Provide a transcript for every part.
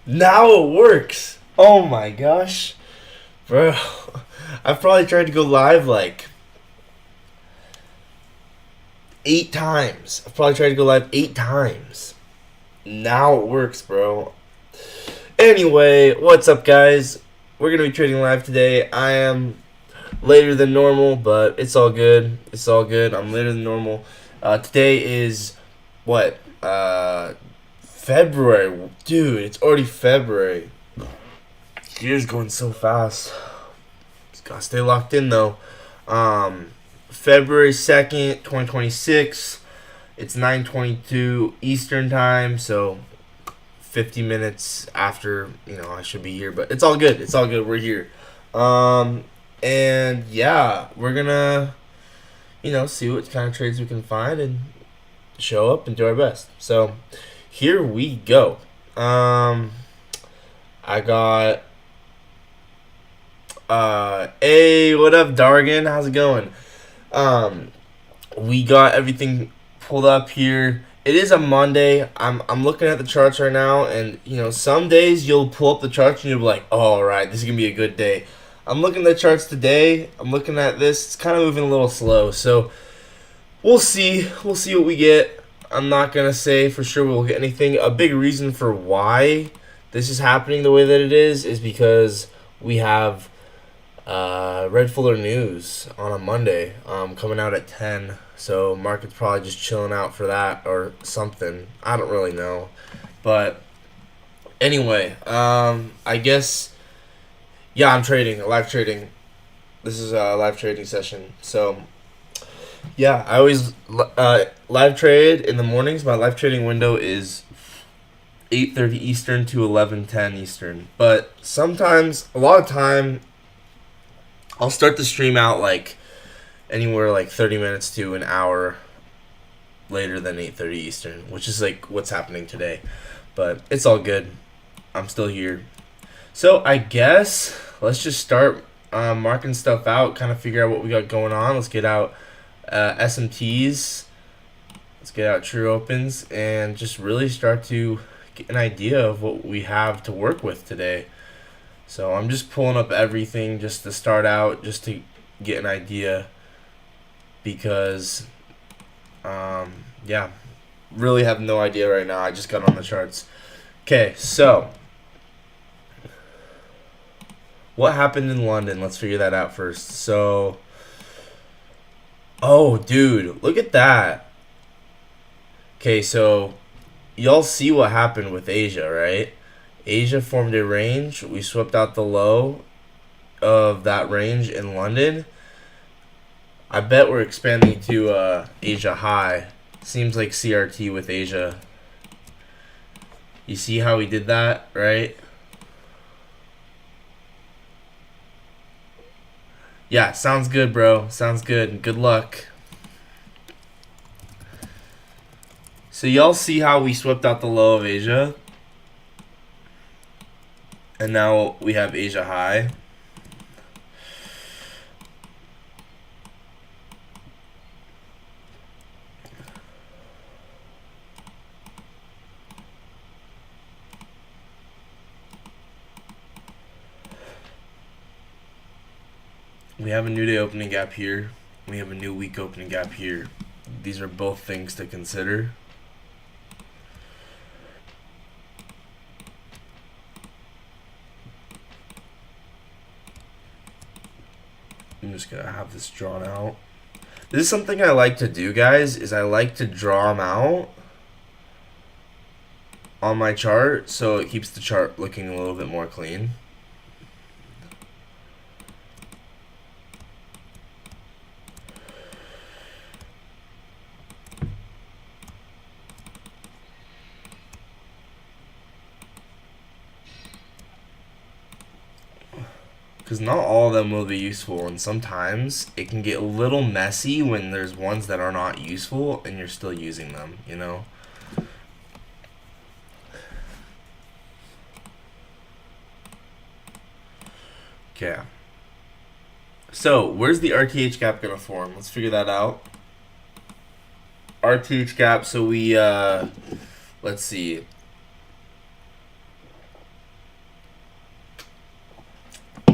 Now it works. Oh my gosh. Bro, I've probably tried to go live like 8 times. I've probably tried to go live 8 times. Now it works, bro. Anyway, what's up, guys? We're gonna be trading live today. I am later than normal, but it's all good. It's all good. I'm later than normal. Today is what? February. Dude, it's already February. Year's going so fast. Just gotta stay locked in though. February 2nd, 2026. It's 9:22 Eastern time, so 50 minutes after, I should be here, but it's all good. It's all good. We're here. And yeah, we're gonna, see what kind of trades we can find and show up and do our best. So here we go. I got hey, what up, Dargan? How's it going? Um, we got everything pulled up here. It is a Monday. I'm looking at the charts right now, and some days you'll pull up the charts and you'll be like, oh, all right, this is gonna be a good day. I'm looking at the charts today. I'm looking at this. It's kind of moving a little slow, so we'll see. We'll see what we get. I'm not gonna say for sure we'll get anything. A big reason for why this is happening the way that it is because we have Red Fuller News on a Monday, coming out at 10. So market's probably just chilling out for that or something. I don't really know, but anyway, I guess yeah, I'm trading, live trading. This is a live trading session. So yeah, I always live trade in the mornings. My live trading window is 8:30 Eastern to 11:10 Eastern. But sometimes, a lot of time, I'll start the stream out like anywhere like 30 minutes to an hour later than 8:30 Eastern, which is like what's happening today. But it's all good. I'm still here. So I guess let's just start marking stuff out, kind of figure out what we got going on. Let's get out SMTs. Let's get out True Opens and just really start to get an idea of what we have to work with today. So I'm just pulling up everything just to start out, just to get an idea because, yeah, really have no idea right now. I just got on the charts. Okay, so what happened in London? Let's figure that out first. So, oh, dude, look at that. Okay, so y'all see what happened with Asia, right? Asia formed a range. We swept out the low of that range in London. I bet we're expanding to Asia high. Seems like CRT with Asia. You see how we did that, right? Yeah, sounds good, bro. Sounds good. Good luck. So y'all see how we swept out the low of Asia? And now we have Asia high. We have a new day opening gap here. We have a new week opening gap here. These are both things to consider. I'm just gonna have this drawn out. This is something I like to do, guys, is I like to draw them out on my chart so it keeps the chart looking a little bit more clean. Because not all of them will be useful, and sometimes it can get a little messy when there's ones that are not useful and you're still using them, you know? Okay. So, where's the RTH gap going to form? Let's figure that out. RTH gap, so we, let's see.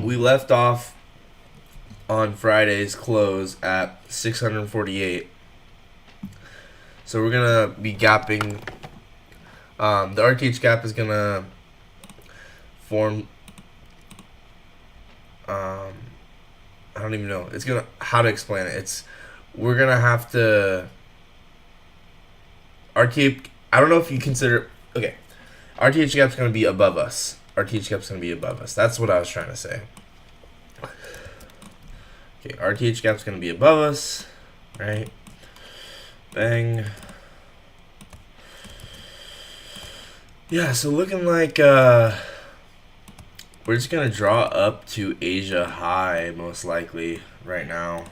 we left off on Friday's close at 648. So we're gonna be gapping. The RTH gap is gonna form. I don't even know. It's gonna how to explain it. We're gonna have to RTH. I don't know if you consider okay. RTH gap's gonna be above us. RTH gap's gonna be above us. That's what I was trying to say. Okay, RTH gap's gonna be above us, right? Bang. Yeah, so looking like we're just gonna draw up to Asia high most likely right now.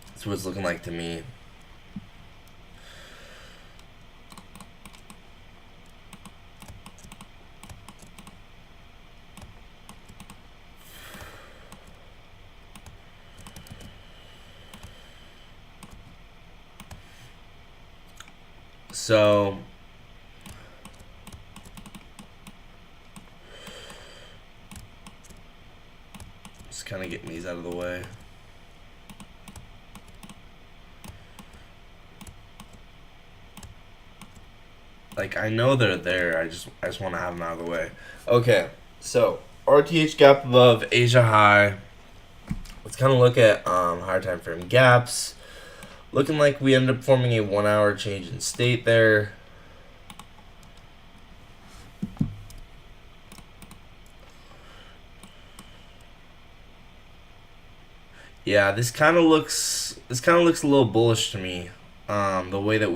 That's what it's looking like to me. So just kind of getting these out of the way. Like, I know they're there. I just want to have them out of the way. Okay, so RTH gap above Asia high. Let's kind of look at higher time frame gaps. Looking like we ended up forming a 1 hour change in state there. Yeah, this kind of looks a little bullish to me. The way that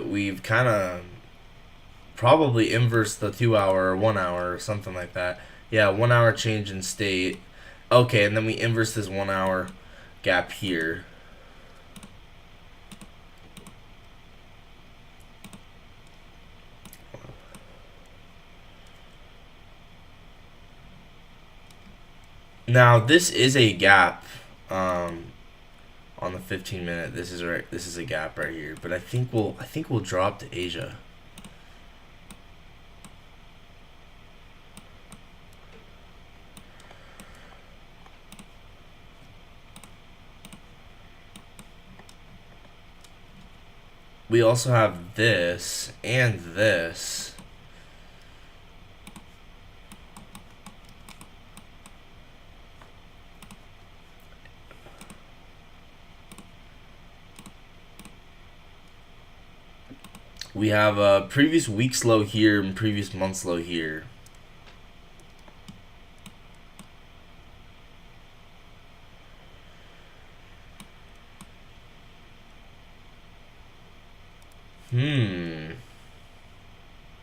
we've kind of probably inversed the 2 hour or 1 hour or something like that. Yeah, 1 hour change in state. Okay, and then we inverse this 1 hour gap here. Now this is a gap on the 15-minute. This is a gap right here, but I think we'll drop to Asia. We also have this and this. We have a previous week's low here and previous month's low here.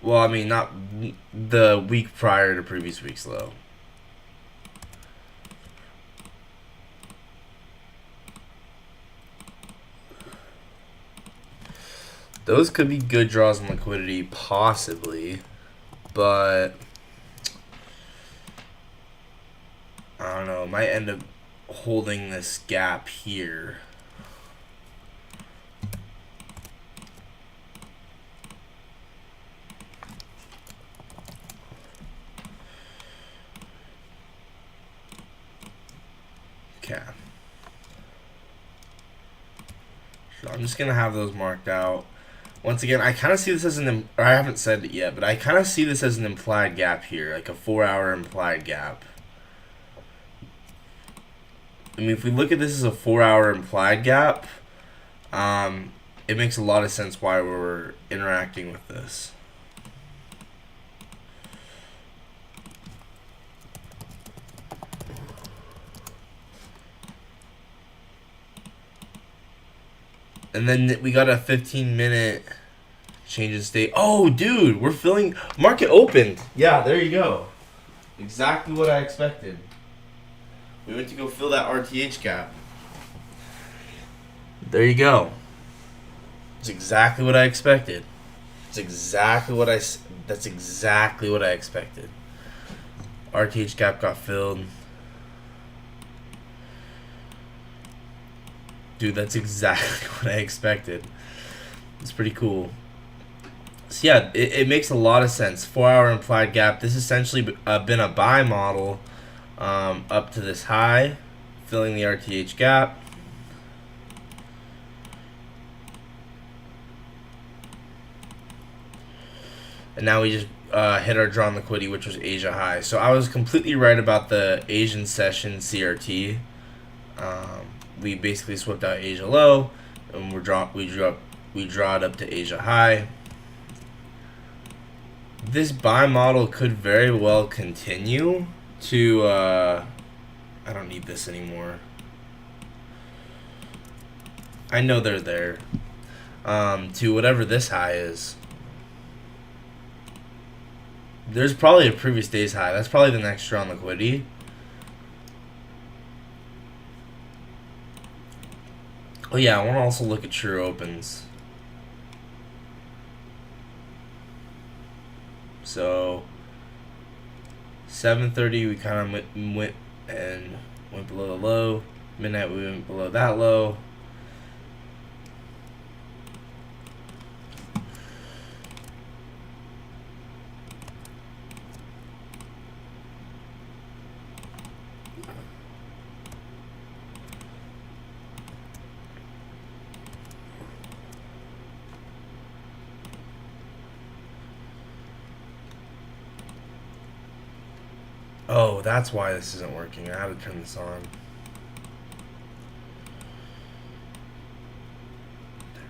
Well, I mean, not the week prior to previous week's low. Those could be good draws on liquidity, possibly, but I don't know. Might end up holding this gap here. Okay. So I'm just gonna have those marked out. Once again, I kind of see this as or I haven't said it yet, but I kind of see this as an implied gap here, like a 4 hour implied gap. I mean, if we look at this as a 4 hour implied gap, it makes a lot of sense why we're interacting with this. And then we got a 15-minute change in state. Oh, dude, we're filling. Market opened. Yeah, there you go. Exactly what I expected. We went to go fill that RTH gap. There you go. It's exactly what I expected. That's exactly what I expected. RTH gap got filled. Dude, that's exactly what I expected. It's pretty cool. So yeah, it makes a lot of sense. 4 hour implied gap. This essentially been a buy model up to this high, filling the RTH gap. And now we just hit our drawn liquidity, which was Asia high. So I was completely right about the Asian session CRT. We basically swept out Asia low, and we draw it up to Asia high. This buy model could very well continue to. I don't need this anymore. I know they're there. To whatever this high is. There's probably a previous day's high. That's probably the next drawn liquidity. Oh yeah, I want to also look at true opens. So 7:30 we kind of went below the low. Midnight we went below that low. Oh, that's why this isn't working. I have to turn this on. There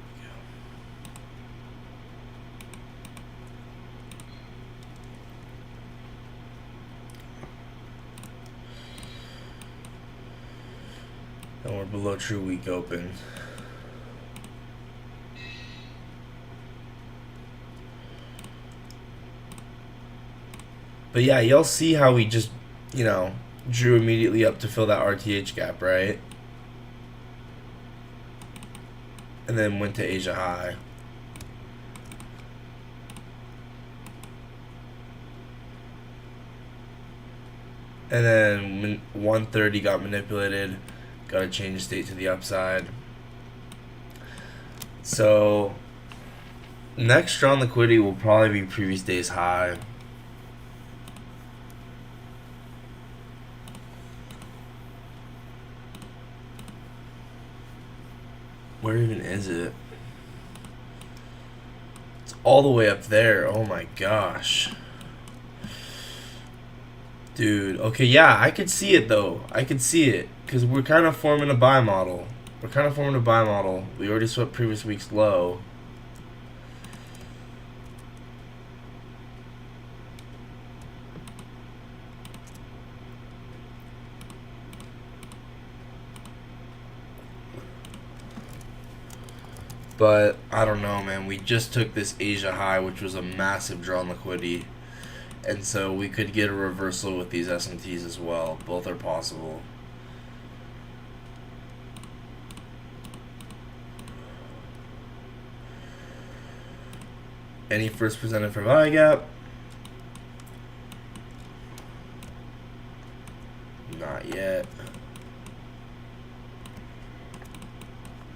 we go. And we're below true week open. But yeah, you'll see how we just, drew immediately up to fill that RTH gap, right? And then went to Asia high. And then 130 got manipulated. Got to change state to the upside. So next drawn liquidity will probably be previous day's high. Where even is it? It's all the way up there. Oh my gosh. Dude, okay, yeah, I could see it though. I could see it. Because we're kind of forming a buy model. We already swept previous week's low. But I don't know, man. We just took this Asia high, which was a massive drawn liquidity. And so we could get a reversal with these SMTs as well. Both are possible. Any first presented for buy gap? Not yet.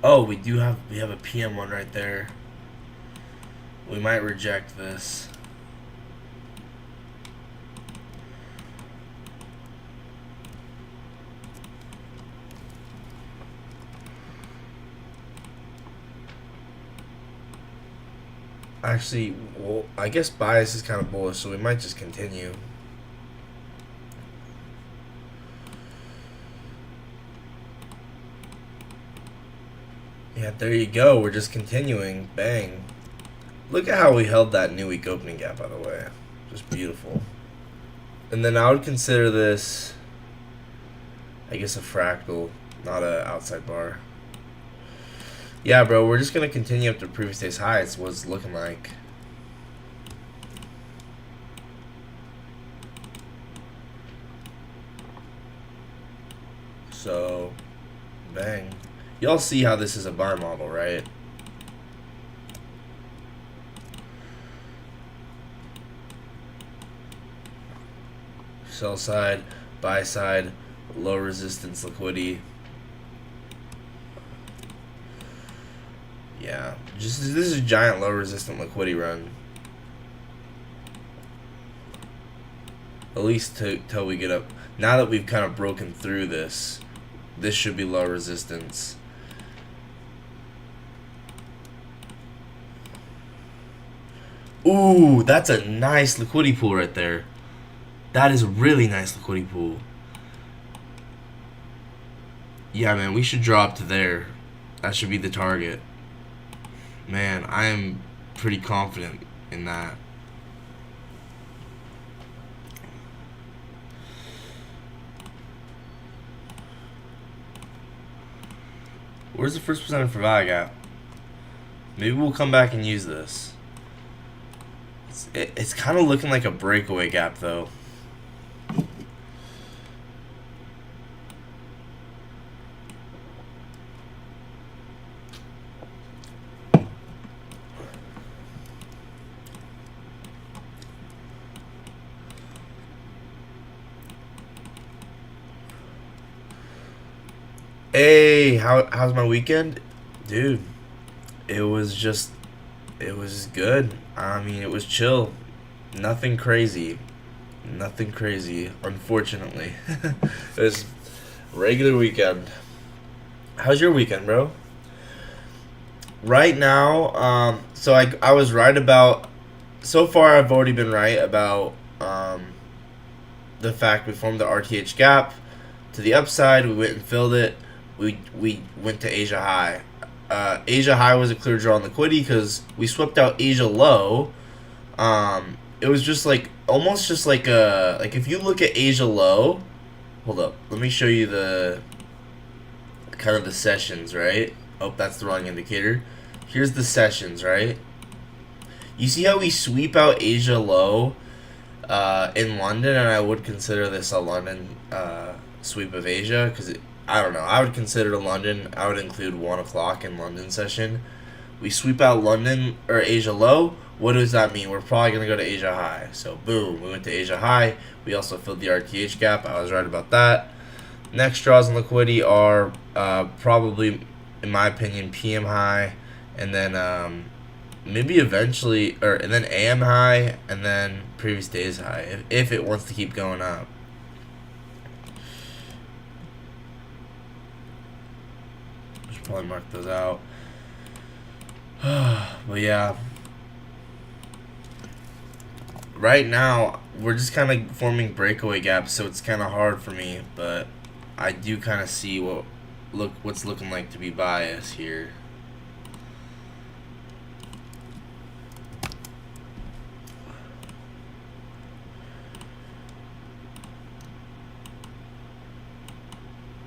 Oh, we have a PM one right there. We might reject this. Actually, well, I guess bias is kind of bullish, so we might just continue. Yeah, there you go. We're just continuing. Bang. Look at how we held that new week opening gap, by the way. Just beautiful. And then I would consider this, I guess, a fractal, not a outside bar. Yeah, bro, we're just going to continue up to previous day's high. It's what it's looking like. So, bang. Y'all see how this is a bar model, right? Sell side, buy side, low resistance liquidity. Yeah, this is a giant low resistant liquidity run. At least till we get up. Now that we've kind of broken through this should be low resistance. Ooh, that's a nice liquidity pool right there. That is a really nice liquidity pool. Yeah, man, we should drop to there. That should be the target. Man, I am pretty confident in that. Where's the first percent for value gap? Maybe we'll come back and use this. It's kind of looking like a breakaway gap, though. Hey, how's my weekend? Dude, it was good. I mean, it was chill. Nothing crazy. Nothing crazy, unfortunately. It was a regular weekend. How's your weekend, bro? Right now, so I was right about, so far I've already been right about the fact we formed the RTH gap to the upside. We went and filled it. We went to Asia high. Asia high was a clear draw on liquidity because we swept out Asia low. It was just like almost just like if you look at Asia low, hold up, let me show you the kind of the sessions, right? Oh, that's the wrong indicator. Here's the sessions, right? You see how we sweep out Asia low in London, and I would consider this a London sweep of Asia because I don't know. I would consider London. I would include 1 o'clock in London session. We sweep out London or Asia low. What does that mean? We're probably gonna go to Asia high. So boom, we went to Asia high. We also filled the RTH gap. I was right about that. Next draws in liquidity are probably, in my opinion, PM high, and then maybe eventually, and then AM high, and then previous days high if it wants to keep going up. Should probably mark those out. But yeah, right now we're just kind of forming breakaway gaps, so it's kind of hard for me, but I do kind of see what's looking like to be bias here.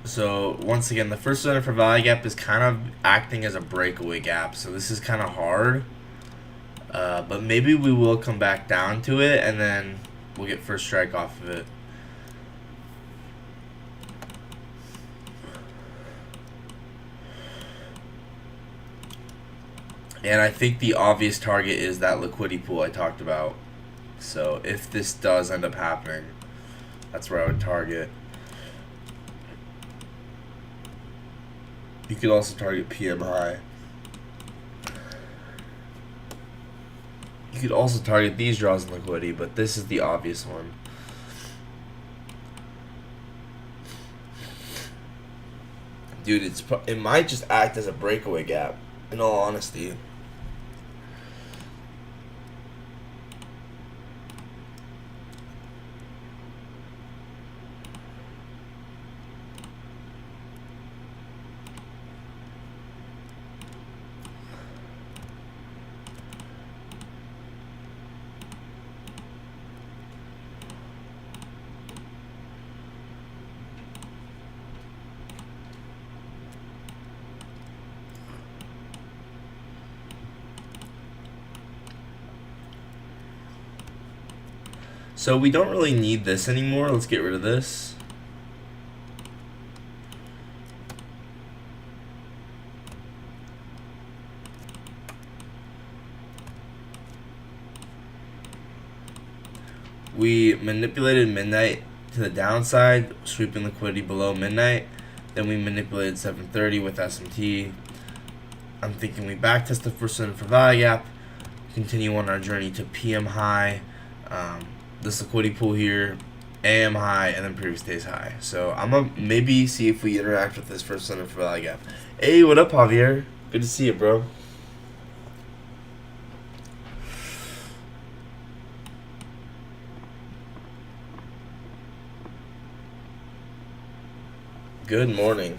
So once again, the first center for value gap is kind of acting as a breakaway gap, so this is kind of hard. But maybe we will come back down to it, and then we'll get first strike off of it. And I think the obvious target is that liquidity pool I talked about. So if this does end up happening, that's where I would target. You could also target PM high. You could also target these draws in liquidity, but this is the obvious one. Dude, it might just act as a breakaway gap, in all honesty. So we don't really need this anymore. Let's get rid of this. We manipulated midnight to the downside, sweeping liquidity below midnight. Then we manipulated 730 with SMT. I'm thinking we backtest the first center for value gap, continue on our journey to PM high. This liquidity pool here AM high, and then previous days high. So I'm gonna maybe see if we interact with this first center for value gap. Hey, what up, Javier? Good to see you, bro. Good morning.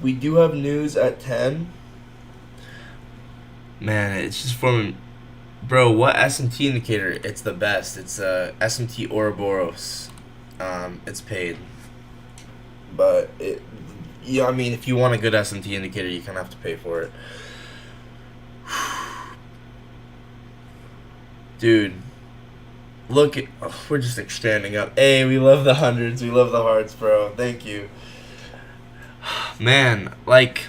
We do have news at 10. Man, it's just forming. Bro, what SMT indicator? It's the best. It's SMT Ouroboros. It's paid. But, yeah, I mean, if you want a good SMT indicator, you kind of have to pay for it. Dude, look at. Oh, we're just expanding up. Hey, we love the hundreds. We love the hearts, bro. Thank you. Man, like,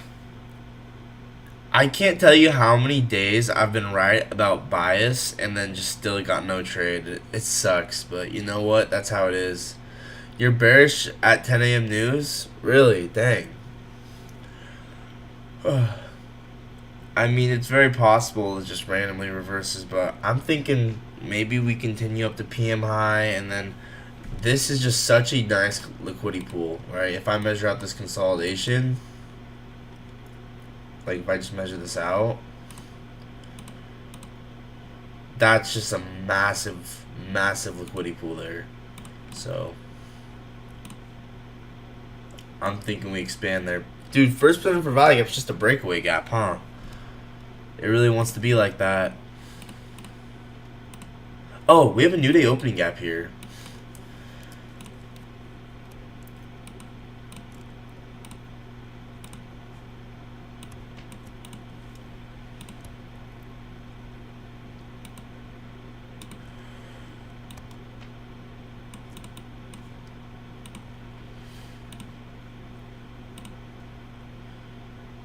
I can't tell you how many days I've been right about bias and then just still got no trade. It sucks, but you know what? That's how it is. You're bearish at 10 a.m. news? Really? Dang. I mean, it's very possible it just randomly reverses, but I'm thinking maybe we continue up to PM high, and then this is just such a nice liquidity pool, right? If I measure out this consolidation, like if I just measure this out, that's just a massive, massive liquidity pool there. So I'm thinking we expand there. Dude, first position for value gap is just a breakaway gap, huh? It really wants to be like that. Oh, we have a new day opening gap here.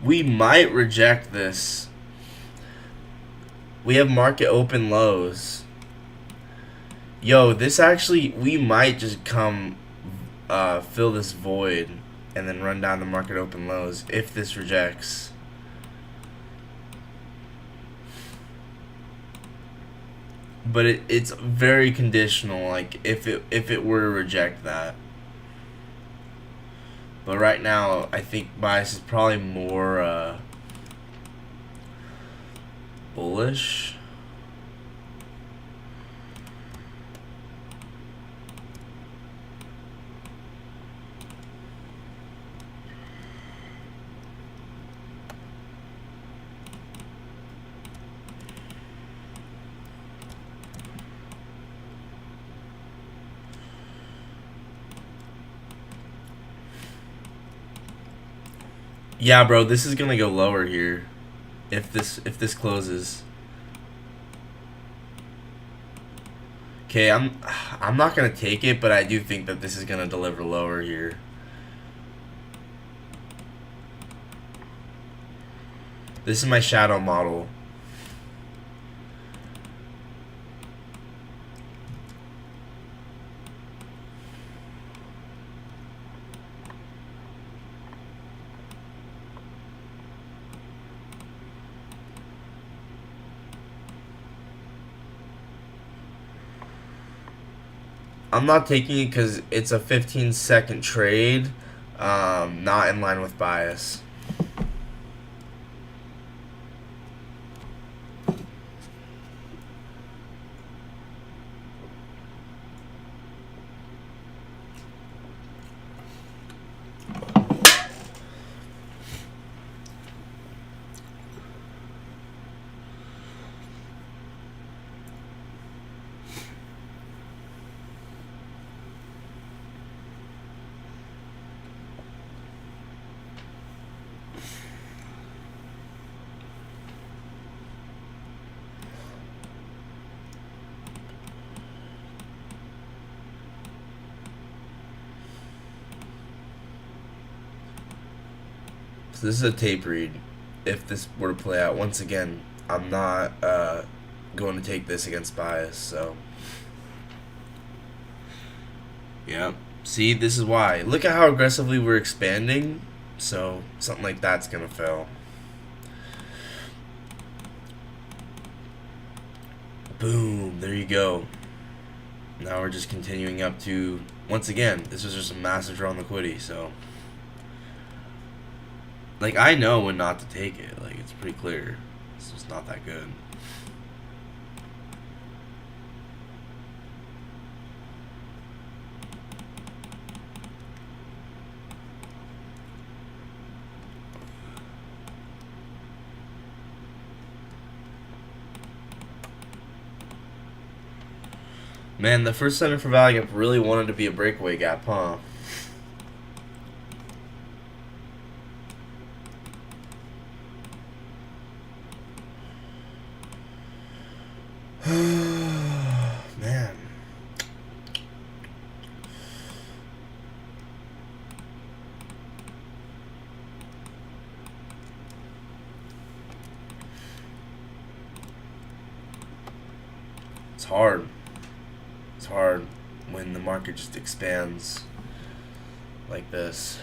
We might reject this. We have market open lows. Yo, this actually, we might just come fill this void and then run down the market open lows if this rejects. But it's very conditional, like if it were to reject that. But right now, I think bias is probably more bullish. Yeah, bro, this is gonna go lower here if this closes. Okay, I'm not gonna take it, but I do think that this is gonna deliver lower here. This is my shadow model. I'm not taking it because it's a 15-second trade, not in line with bias. So this is a tape read. If this were to play out, once again, I'm not going to take this against bias. So, yeah. See, this is why. Look at how aggressively we're expanding. So something like that's gonna fail. Boom. There you go. Now we're just continuing up to, once again, this was just a massive draw on liquidity, so. Like, I know when not to take it. Like, it's pretty clear. It's just not that good. Man, the first center for value gap really wanted to be a breakaway gap, huh? Man. It's hard. It's hard when the market just expands like this.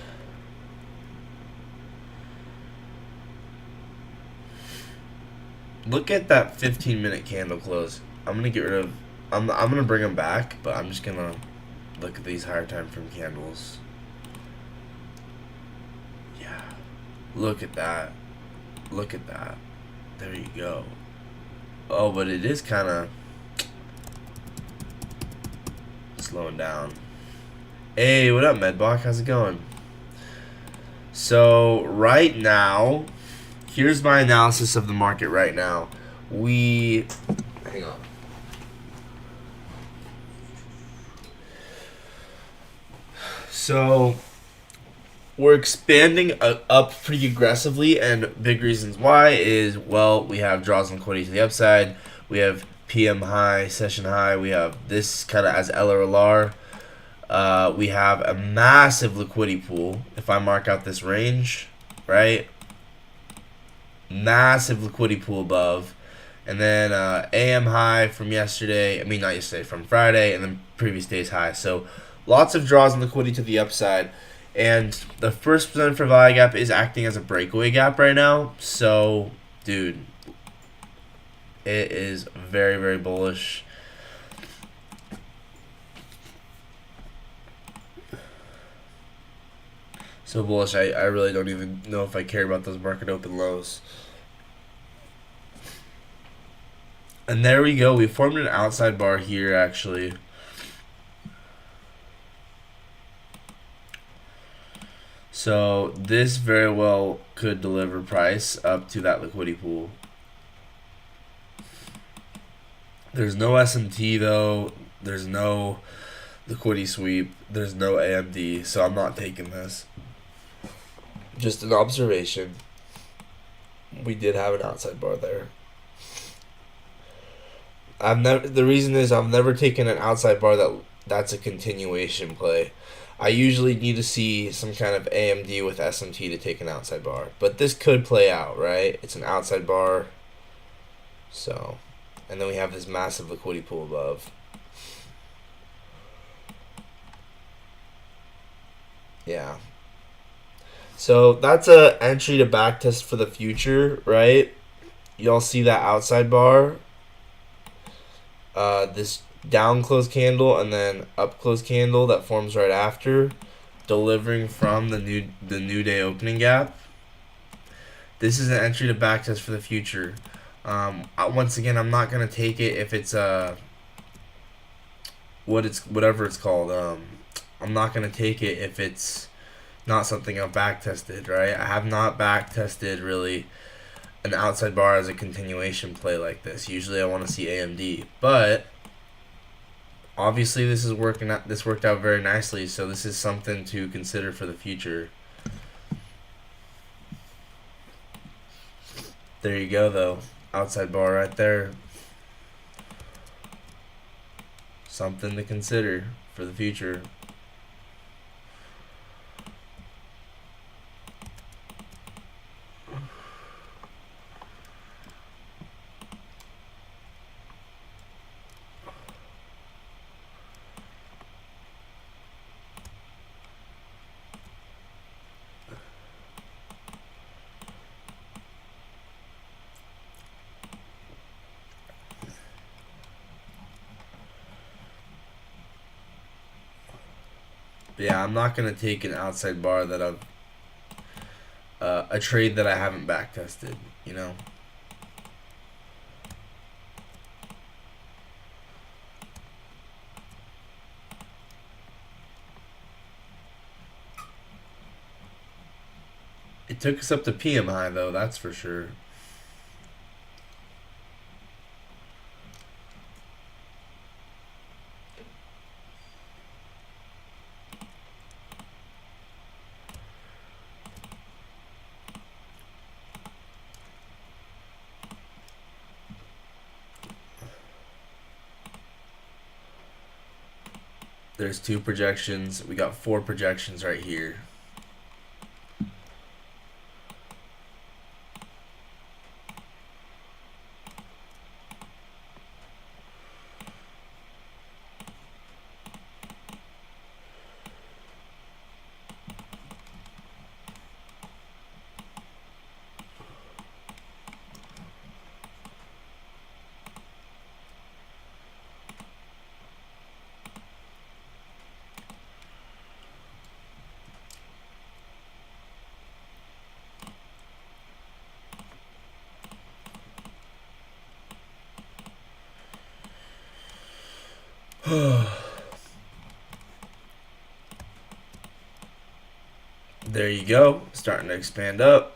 Look at that 15-minute candle close. I'm gonna get rid of. I'm gonna bring them back, but I'm just gonna look at these higher time frame candles. Yeah, look at that. Look at that. There you go. Oh, but it is kind of slowing down. Hey, what up, Medbach? How's it going? So right now, here's my analysis of the market right now. Hang on. So we're expanding up pretty aggressively, and big reasons why is, well, we have draws and liquidity to the upside. We have PM high, session high. We have this kind of as LRLR. We have a massive liquidity pool. If I mark out this range, right? Massive liquidity pool above. And then AM high from yesterday. I mean, not yesterday, from Friday. And then previous day's high. So lots of draws and liquidity to the upside. And the first percent for value gap is acting as a breakaway gap right now. So, dude, it is very, very bullish. So bullish, I really don't even know if I care about those market open lows. And there we go. We formed an outside bar here, actually. So this very well could deliver price up to that liquidity pool. There's no SMT though. There's no liquidity sweep. There's no AMD. So I'm not taking this. Just an observation. We did have an outside bar there. The reason is I've never taken an outside bar that's a continuation play. I usually need to see some kind of AMD with SMT to take an outside bar. But this could play out, right? It's an outside bar. So, and then we have this massive liquidity pool above. Yeah. So that's a entry to back test for the future, right? Y'all see that outside bar? This down close candle and then up close candle that forms right after, delivering from the new day opening gap. This is an entry to back test for the future. Once again, I'm not gonna take it if it's whatever it's called. I'm not gonna take it if it's not something I've back tested, right? I have not back tested really an outside bar as a continuation play like this. Usually I want to see AMD, but obviously this worked out very nicely, so this is something to consider for the future. There you go though. Outside bar right there. Something to consider for the future. Yeah, I'm not gonna take an outside bar that I've a trade that I haven't back tested. You know. It took us up to PM high though, that's for sure. There's 2 projections. We got 4 projections right here. There you go. Starting to expand up.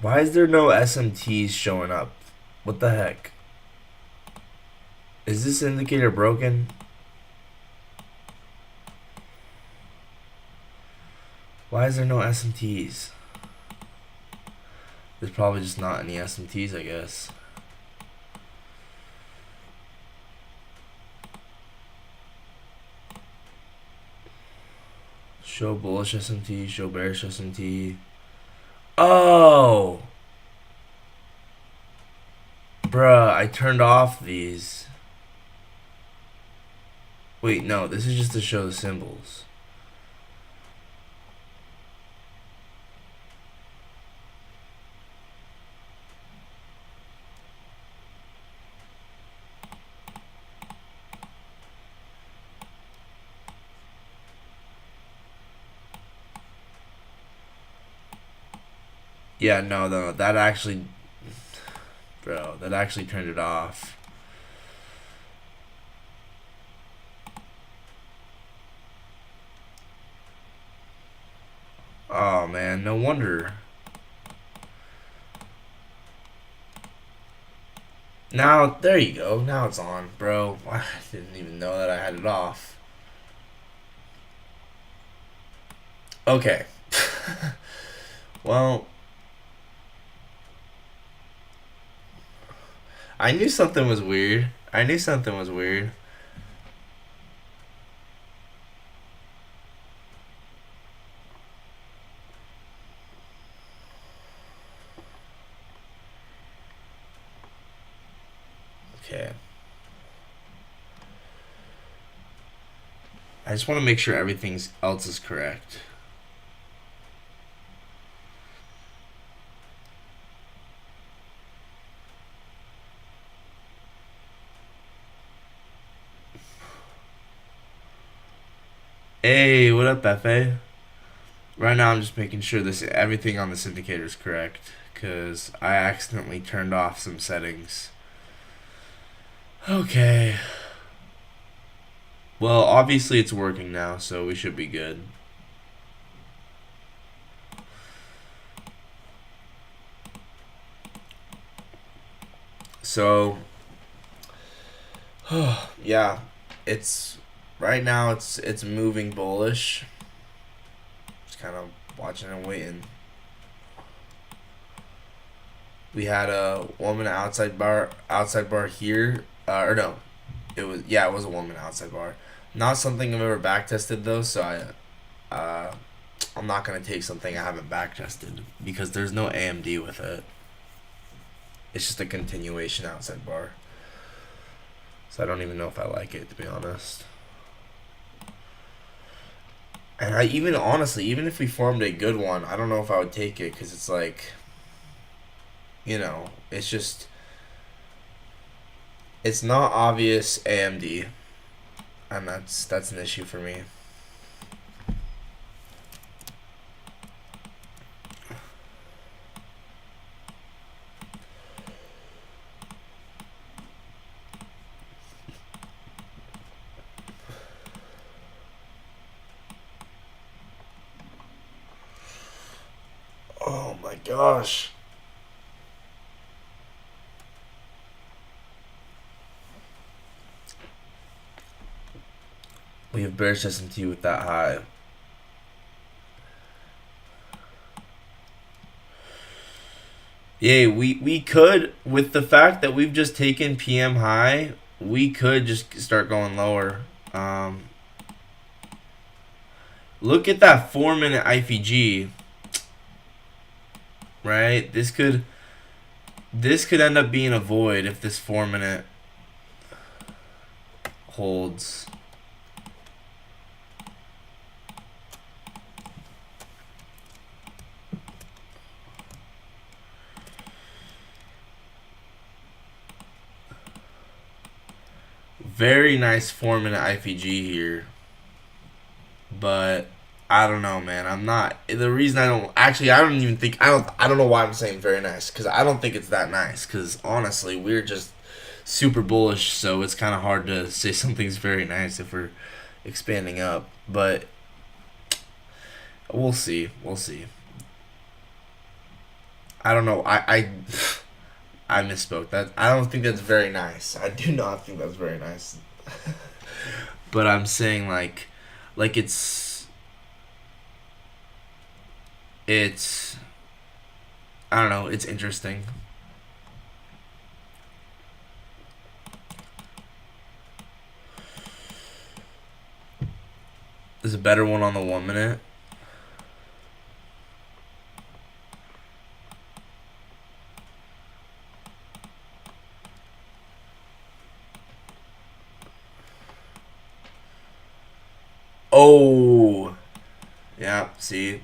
Why is there no SMTs showing up? What the heck? Is this indicator broken? Why is there no SMTs? There's probably just not any SMTs, I guess. Show bullish SMT, show bearish SMT. Oh! Bruh, I turned off these. Wait, no, this is just to show the symbols. Yeah, no, that actually, bro, that actually turned it off. Oh man, no wonder. Now, there you go. Now it's on, bro. I didn't even know that I had it off. Okay. Well, I knew something was weird. I knew something was weird. Okay. I just want to make sure everything else is correct. Hey, what up, Befe? Right now, I'm just making sure this everything on this indicator is correct because I accidentally turned off some settings. Okay. Well, obviously it's working now, so we should be good. So, yeah, it's right now it's moving bullish. Just kind of watching and waiting. We had a woman outside bar here, or no, it was a woman outside bar. Not something I've ever back tested though, so I'm not gonna take something I haven't back tested because there's no AMD with it. It's just a continuation outside bar. So I don't even know if I like it, to be honest. And honestly, even if we formed a good one, I don't know if I would take it because it's like, it's just, it's not obvious AMD, and that's an issue for me. Oh my gosh. We have bearish S&T with that high. Yeah, we could, with the fact that we've just taken PM high, we could just start going lower. Look at that 4-minute IFG. Right? This could end up being a void if this 4-minute holds. Very nice 4-minute IFG here. But I don't know, man. I'm not. The reason I don't know why I'm saying very nice, because I don't think it's that nice. Because honestly, we're just super bullish, so it's kind of hard to say something's very nice if we're expanding up. But we'll see. I don't know. I misspoke. That I don't think that's very nice. I do not think that's very nice. But I'm saying like it's I don't know, it's interesting. There's a better one on the 1-minute. Oh, yeah, see.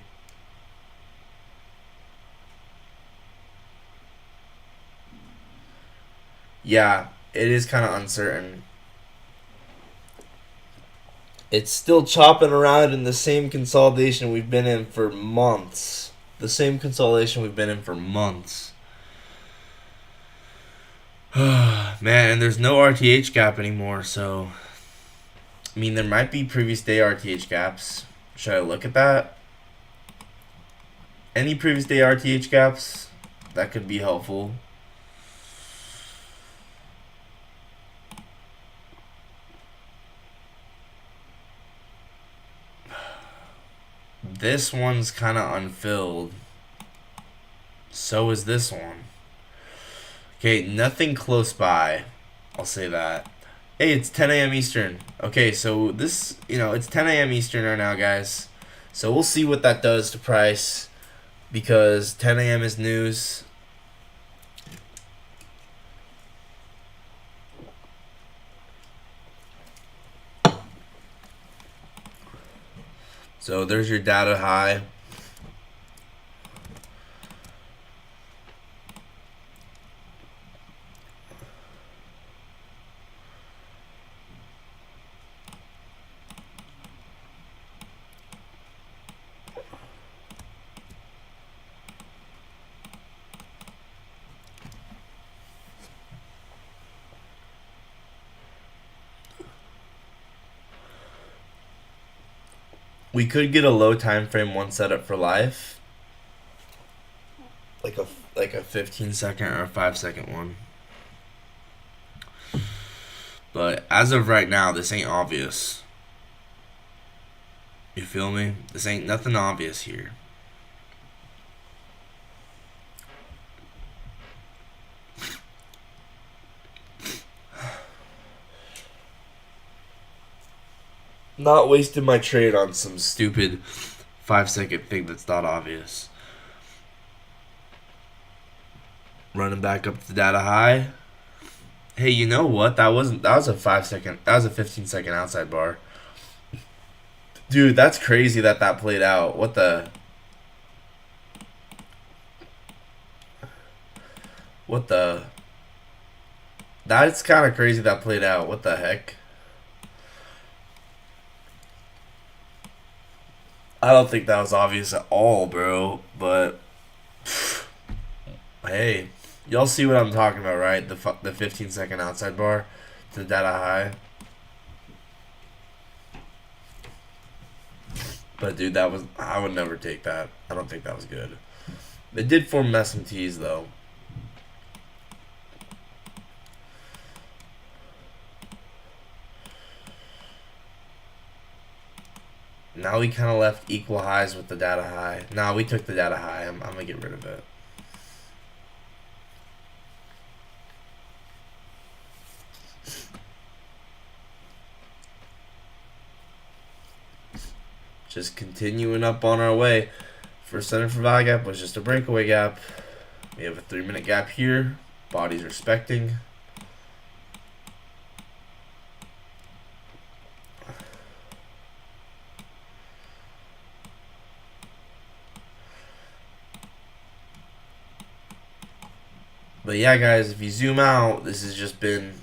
Yeah, it is kind of uncertain. It's still chopping around in the same consolidation we've been in for months. Man, and there's no RTH gap anymore, so I mean, there might be previous day RTH gaps. Should I look at that? Any previous day RTH gaps? That could be helpful. This one's kind of unfilled. So is this one. Okay, nothing close by. I'll say that. Hey, it's 10 a.m. Eastern. Okay, so this, it's 10 a.m. Eastern right now, guys. So we'll see what that does to price, because 10 a.m. is news. So there's your data high. We could get a low time frame one setup for life, like a 15-second or a 5-second one. But as of right now, this ain't obvious. You feel me? This ain't nothing obvious here. Not wasting my trade on some stupid 5-second thing that's not obvious. Running back up to the data high. Hey, you know what? That was a 5-second. That was a 15-second outside bar. Dude, that's crazy that played out. What the? What the? That's kind of crazy that played out. What the heck? I don't think that was obvious at all, bro. But hey, y'all see what I'm talking about, right? The 15-second outside bar to the data high. But dude, I would never take that. I don't think that was good. They did form SMTs though. Now we kind of left equal highs with the data high. Nah, we took the data high. I'm gonna get rid of it. Just continuing up on our way. First center for value gap was just a breakaway gap. We have a 3-minute gap here. Body's respecting. But yeah, guys, if you zoom out, this has just been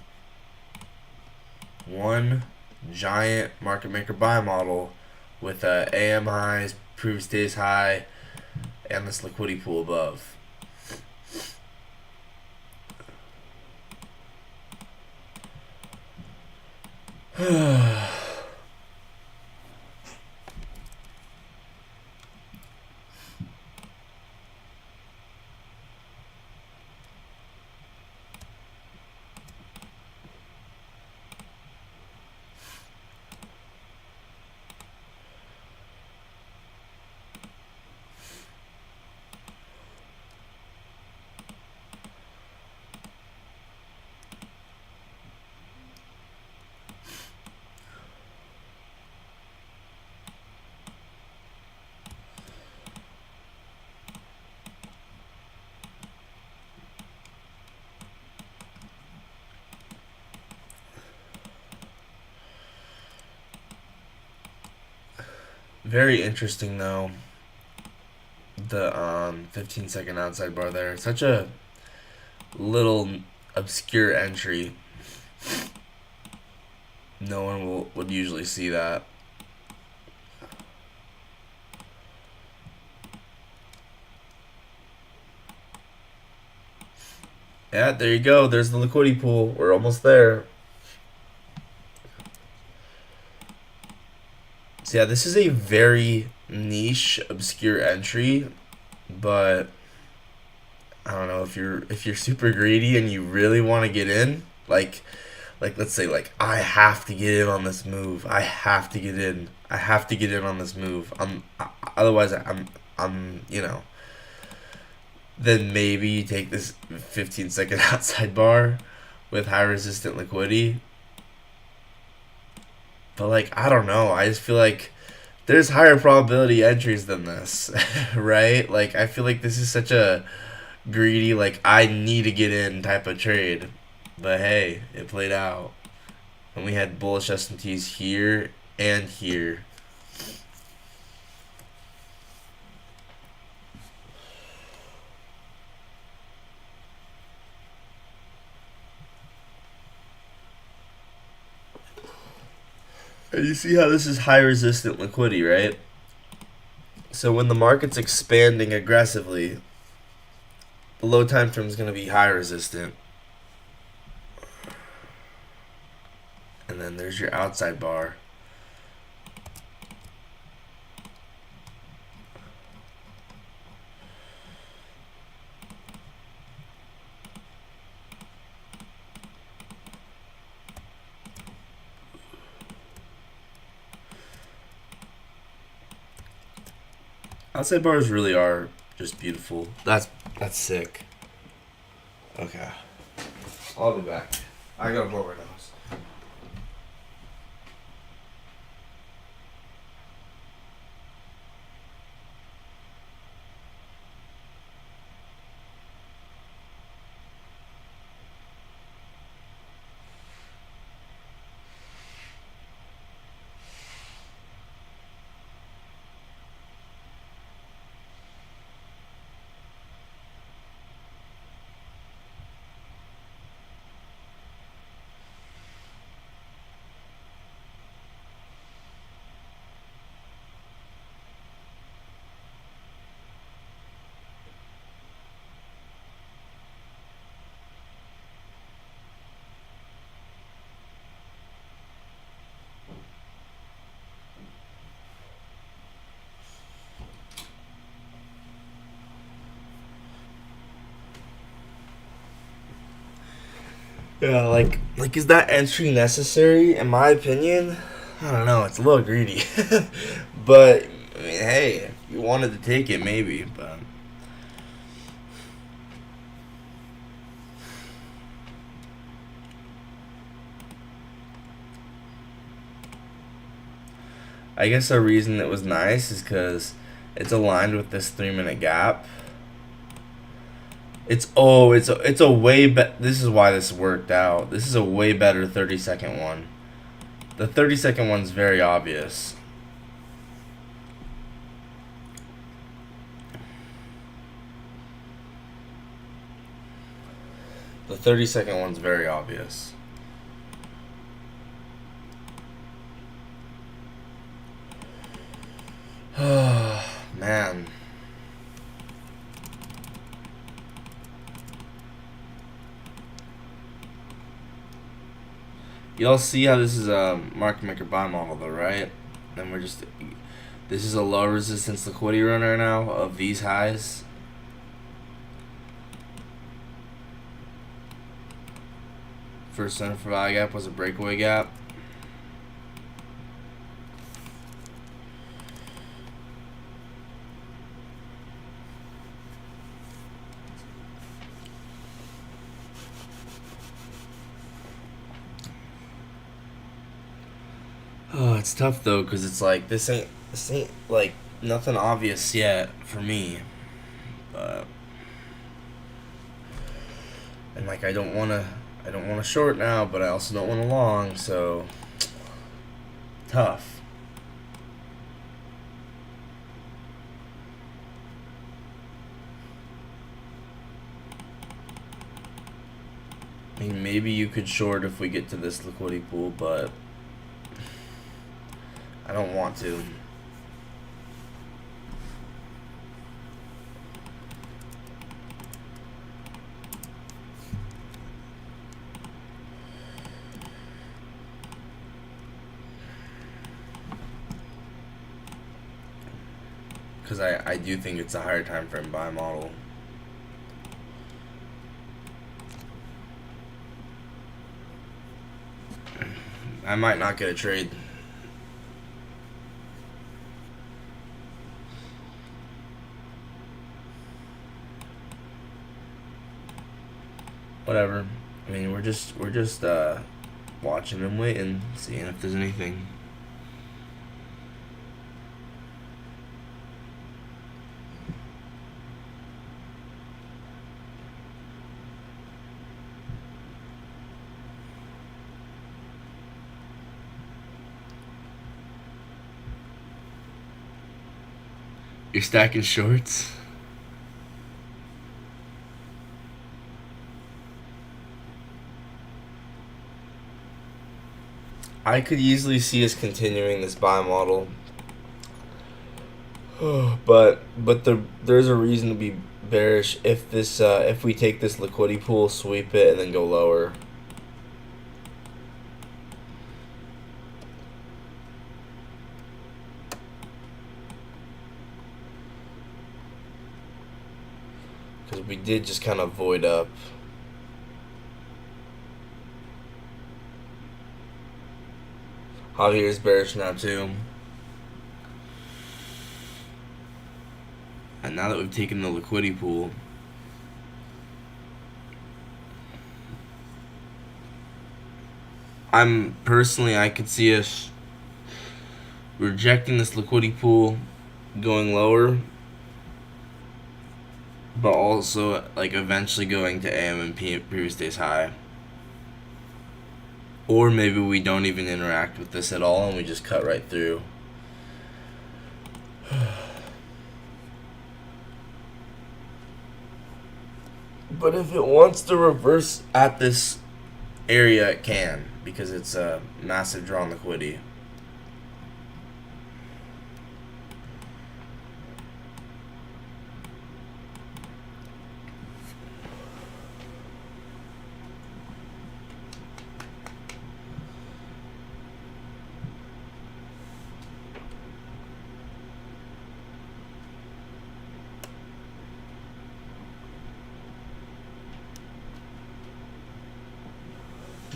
one giant market maker buy model with AM highs, previous days high, and this liquidity pool above. Very interesting though. The 15-second outside bar there. Such a little obscure entry. No one would usually see that. Yeah, there you go. There's the liquidity pool. We're almost there. So yeah, this is a very niche, obscure entry, but I don't know if you're super greedy and you really want to get in, like let's say like I have to get in on this move. I have to get in. I have to get in on this move. Otherwise I'm then maybe you take this 15-second outside bar with high resistant liquidity. But like I don't know, I just feel like there's higher probability entries than this, right? Like I feel like this is such a greedy like I need to get in type of trade. But hey, it played out. And we had bullish S&Ts here and here. And you see how this is high resistant liquidity, right? So when the market's expanding aggressively, the low time frame is going to be high resistant. And then there's your outside bar. Outside bars really are just beautiful. That's sick. Okay. I'll be back. I gotta blow my nose. Yeah, like is that entry necessary? In my opinion, I don't know. It's a little greedy, but I mean, hey, if you wanted to take it, maybe. But I guess the reason it was nice is because it's aligned with this 3 minute gap. It's a way This is why this worked out. This is a way better 30-second one. The 30-second one's very obvious. The 30-second one's very obvious. Man. Y'all see how this is a market maker buy model though, right? And this is a low resistance liquidity run right now of these highs. First center for value gap was a breakaway gap. Oh, it's tough though, cause it's like this ain't like nothing obvious yet for me, but and like I don't wanna short now, but I also don't wanna long, so tough. I mean, maybe you could short if we get to this liquidity pool, but I don't want to. Because I do think it's a higher time frame buy model. I might not get a trade. Whatever. I mean, we're just watching and waiting, seeing if there's anything. You're stacking shorts? I could easily see us continuing this buy model. There's a reason to be bearish if we take this liquidity pool, sweep it, and then go lower. Because we did just kind of void up. Javier's bearish now too. now that we've taken the liquidity pool. I could see us rejecting this liquidity pool, going lower, but also like eventually going to AM and previous day's high. Or maybe we don't even interact with this at all and we just cut right through. But if it wants to reverse at this area, it can, because it's a massive draw on liquidity.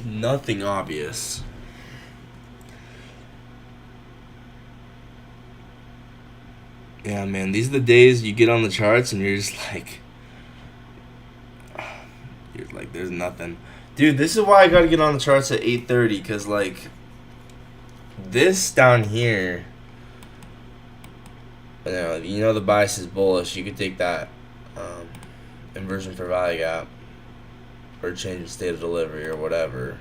Nothing obvious. Yeah, man, these are the days you get on the charts and you're like, there's nothing. Dude, this is why I gotta get on the charts at 8:30, because, like, this down here, you know the bias is bullish. You could take that inversion for value gap, or change the state of delivery, or whatever.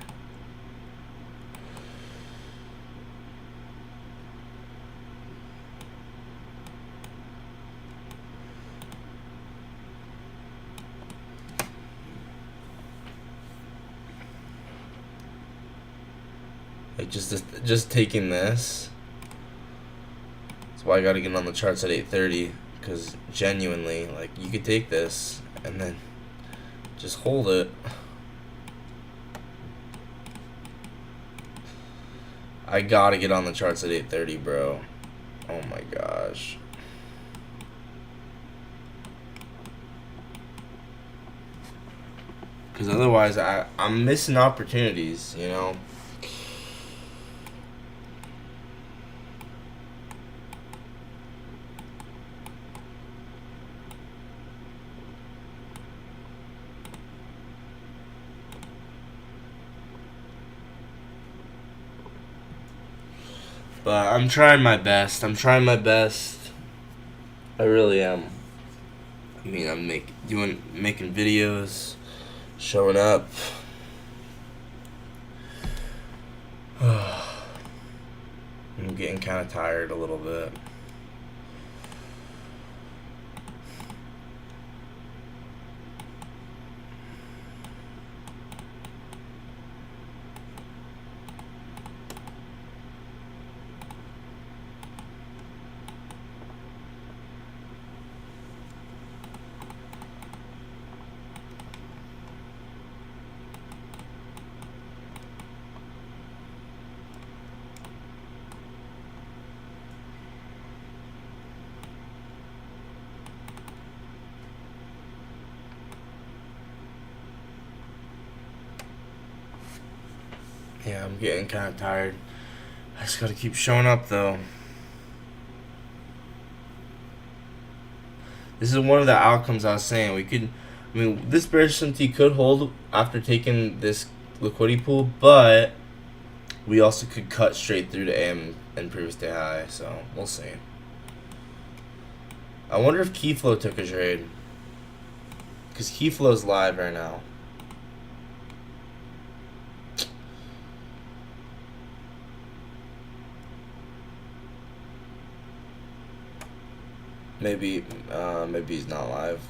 Like, just taking this. That's why I gotta get on the charts at 8:30, because genuinely, like, you could take this and then just hold it. I gotta get on the charts at 8:30, bro. Oh my gosh. Because otherwise, I'm missing opportunities, you know? But I'm trying my best. I really am. I mean, I'm making videos, showing up. I'm getting kind of tired a little bit. Yeah, I'm getting kind of tired. I just gotta keep showing up, though. This is one of the outcomes I was saying. This bearish SMT could hold after taking this liquidity pool, but we also could cut straight through to AM and previous day high, so we'll see. I wonder if Keyflow took a trade, because Keyflow's live right now. Maybe he's not live.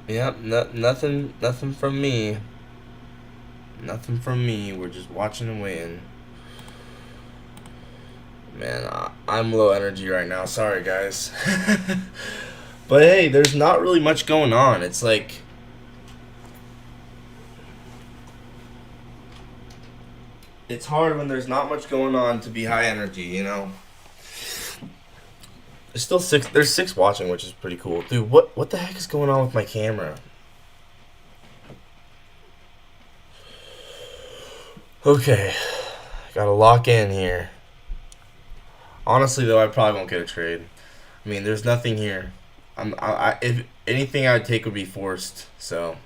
Yep, nothing from me. Nothing from me. We're just watching and waiting. Man, I'm low energy right now. Sorry, guys. But hey, there's not really much going on. It's like, it's hard when there's not much going on to be high energy, you know? There's 6 watching, which is pretty cool. Dude, what the heck is going on with my camera? Okay. Gotta lock in here. Honestly, though, I probably won't get a trade. I mean, there's nothing here. If anything, I would take would be forced. So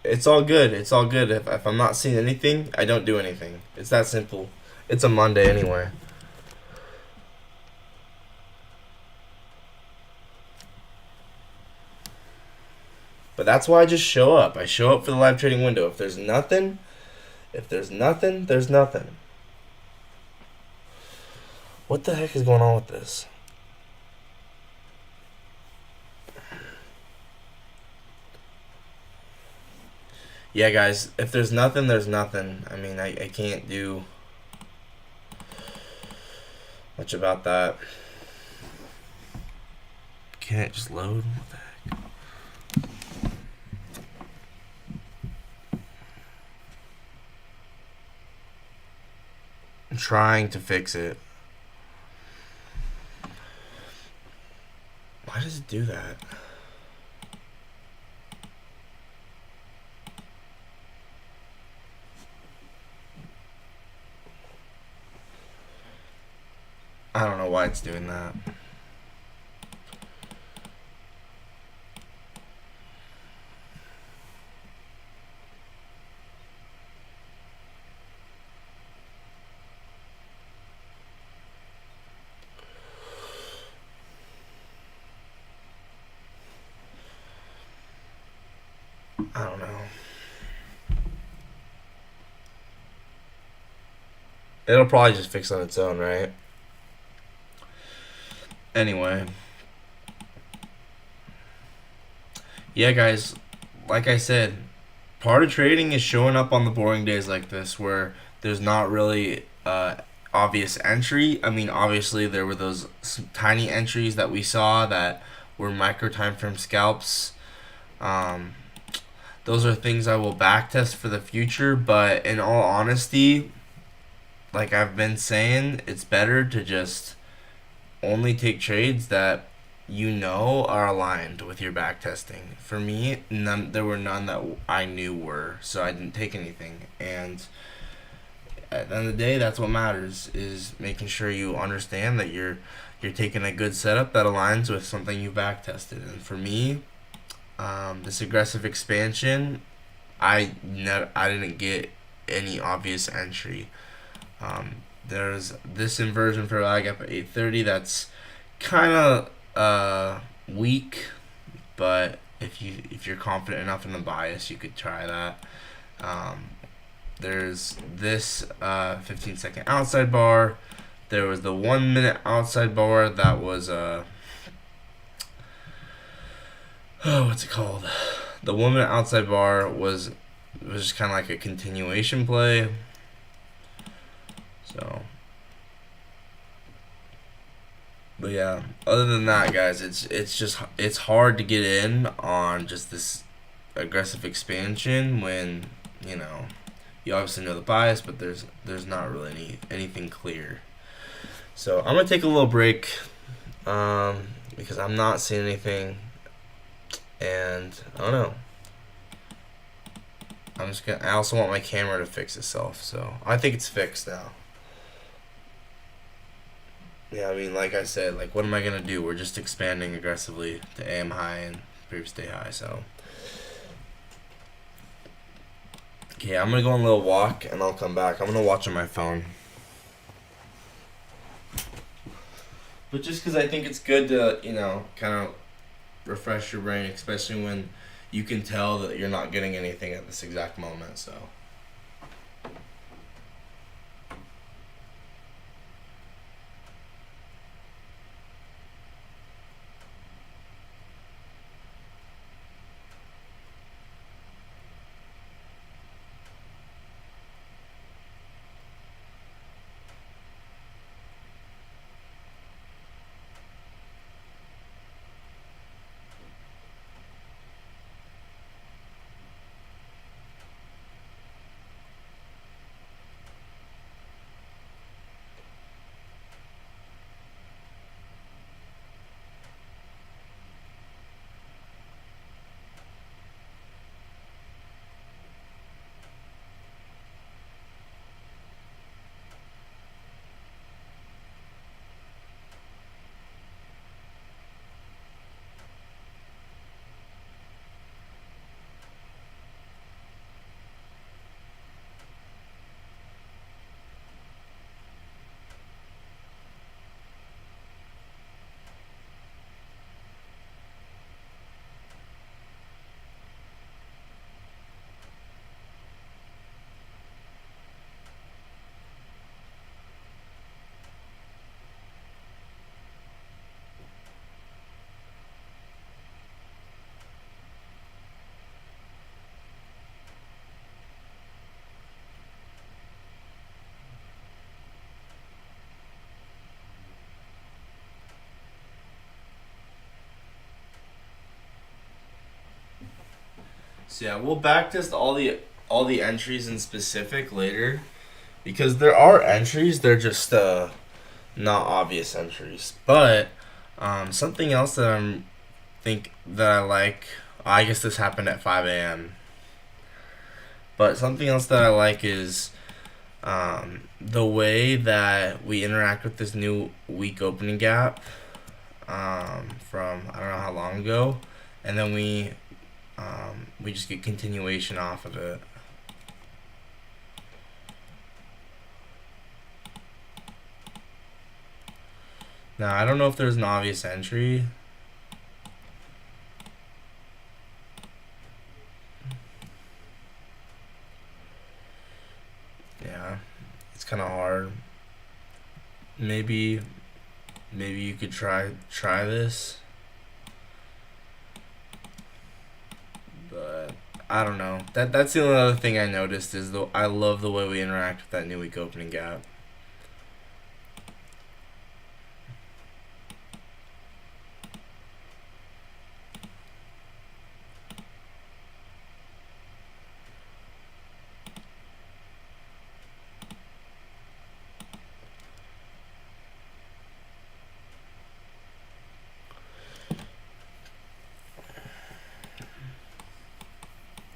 it's all good. It's all good. If I'm not seeing anything, I don't do anything. It's that simple. It's a Monday anyway. But that's why I just show up. I show up for the live trading window. If there's nothing, there's nothing. What the heck is going on with this? Yeah, guys, if there's nothing, there's nothing. I mean, I can't do much about that. Can it just load? What the heck? I'm trying to fix it. Why does it do that? I don't know why it's doing that. I don't know. It'll probably just fix on its own, right? Anyway. Yeah, guys, like I said, part of trading is showing up on the boring days like this where there's not really obvious entry. I mean, obviously there were those tiny entries that we saw that were micro time frame scalps. Those are things I will backtest for the future, but in all honesty, like I've been saying, it's better to just only take trades that you know are aligned with your back testing. For me, there were none that I knew were, so I didn't take anything. And at the end of the day, that's what matters, is making sure you understand that you're taking a good setup that aligns with something you back tested. And for me, this aggressive expansion, I didn't get any obvious entry. There's this inversion for lag up at 830 that's kind of weak, but if you're confident enough in the bias, you could try that. There's this 15-second outside bar. There was the 1 minute outside bar that was what's it called? The 1 minute outside bar was just kind of like a continuation play. So, but yeah, other than that, guys, it's hard to get in on just this aggressive expansion when you obviously know the bias, but there's not really anything clear. So I'm gonna take a little break because I'm not seeing anything, and I don't know. I also want my camera to fix itself, so I think it's fixed now. Yeah, I mean, like I said, like, what am I gonna do? We're just expanding aggressively to AM high and previous day high, so. Okay, I'm gonna go on a little walk and I'll come back. I'm gonna watch on my phone. But just because I think it's good to, kind of refresh your brain, especially when you can tell that you're not getting anything at this exact moment, so. So yeah, we'll backtest all the entries in specific later because there are entries. They're just not obvious entries. But something else that I like. I guess this happened at 5 a.m. But something else that I like is the way that we interact with this new week opening gap from I don't know how long ago, and then we just get continuation off of it. Now I don't know if there's an obvious entry. Yeah, it's kind of hard. Maybe you could try this, but I don't know. That's the only other thing I noticed is though I love the way we interact with that new week opening gap.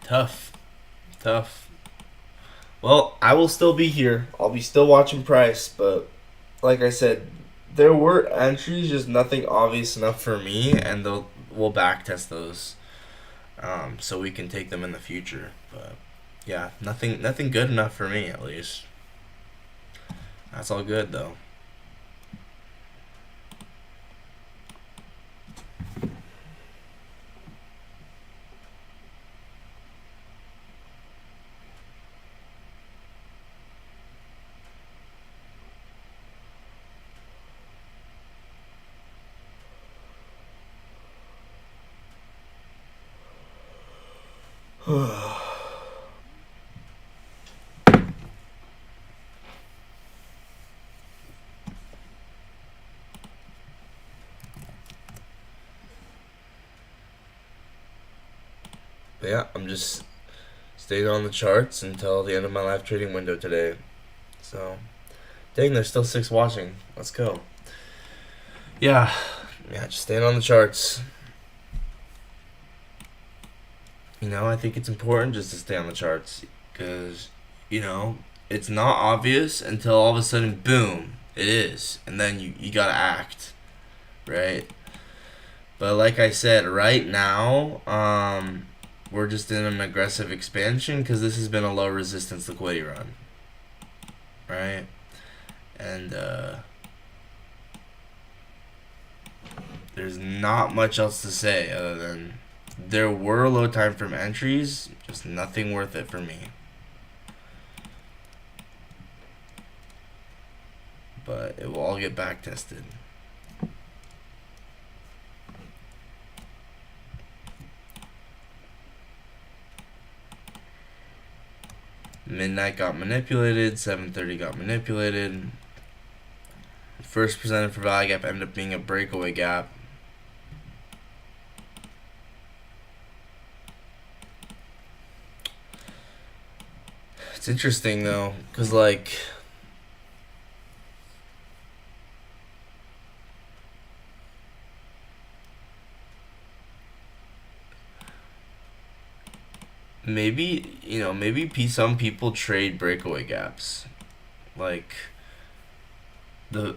Tough, tough. Well, I will still be here. I'll be still watching price, but like I said, there were entries, just nothing obvious enough for me, and we'll back test those, so we can take them in the future. But yeah, nothing good enough for me at least. That's all good though. But yeah, I'm just staying on the charts until the end of my live trading window today. So, dang, there's still 6 watching. Let's go. Yeah, just staying on the charts. I think it's important just to stay on the charts because, you know, it's not obvious until all of a sudden, boom, it is. And then you gotta act, right? But like I said, right now, we're just in an aggressive expansion because this has been a low resistance liquidity run, right? And there's not much else to say other than there were low time frame entries, just nothing worth it for me. But it will all get back tested. Midnight got manipulated, 7:30 got manipulated. First presented for value gap ended up being a breakaway gap. It's interesting though, because like maybe some people trade breakaway gaps, like the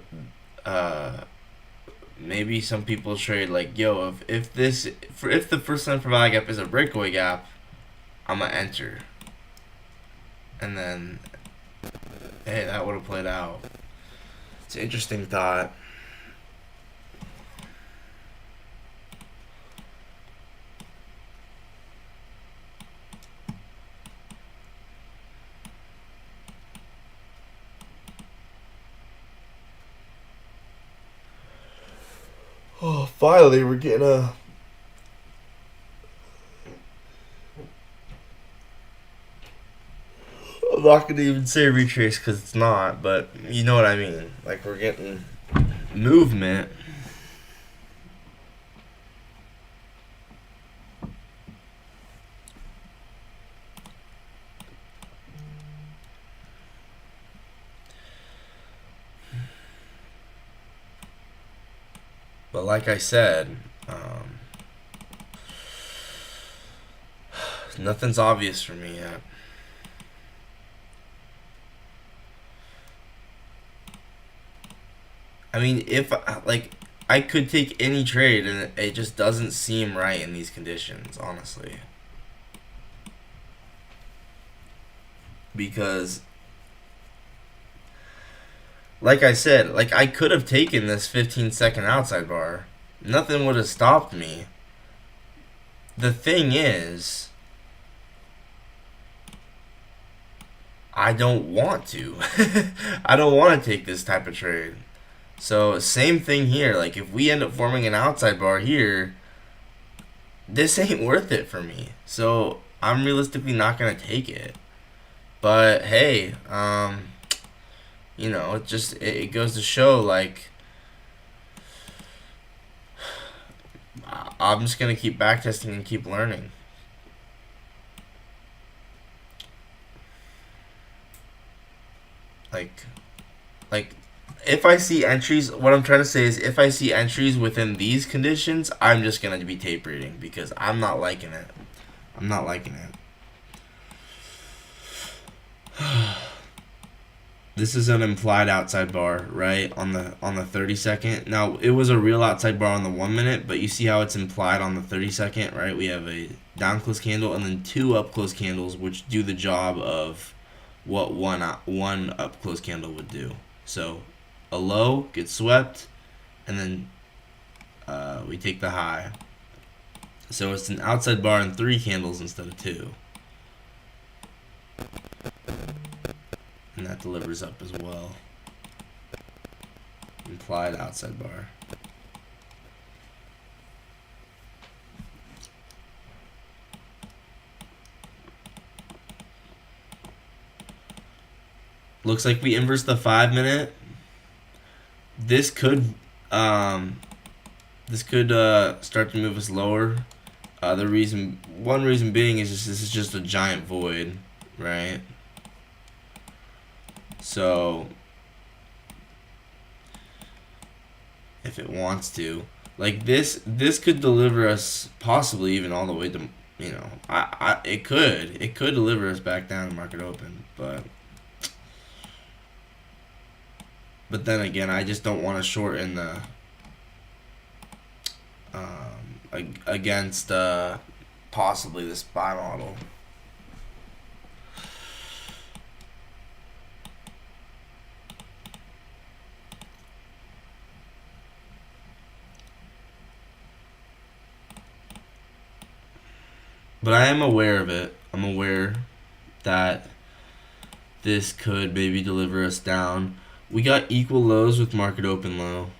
maybe some people trade like, yo, if the first line for value gap is a breakaway gap, I'm gonna enter, and then hey, that would have played out. It's an interesting thought. Oh, finally, we're getting a. I'm not gonna even say retrace because it's not, but you know what I mean. Like we're getting movement. But like I said, nothing's obvious for me yet. I mean, if like I could take any trade, and it just doesn't seem right in these conditions, honestly. Because, like I said, like I could have taken this 15-second outside bar. Nothing would have stopped me. The thing is, I don't want to. I don't want to take this type of trade. So same thing here. Like if we end up forming an outside bar here, this ain't worth it for me. So I'm realistically not gonna take it. But hey, it goes to show like I'm just gonna keep backtesting and keep learning. Like, like if I see entries, what I'm trying to say is if I see entries within these conditions, I'm just gonna be tape reading because I'm not liking it. I'm not liking it. This is an implied outside bar, right? On the 30-second. Now it was a real outside bar on the 1 minute, but you see how it's implied on the 30-second, right? We have a down close candle and then two up close candles, which do the job of what one up close candle would do. So a low gets swept, and then we take the high. So it's an outside bar in 3 candles instead of 2. And that delivers up as well. Implied outside bar. Looks like we inverse the 5 minute. This could start to move us lower. One reason being is this is just a giant void, right? So if it wants to, like this could deliver us possibly even all the way to, it could deliver us back down to market open, but then again, I just don't want to shorten the against possibly the SPY model. But I am aware of it. I'm aware that this could maybe deliver us down. We got equal lows with market open low.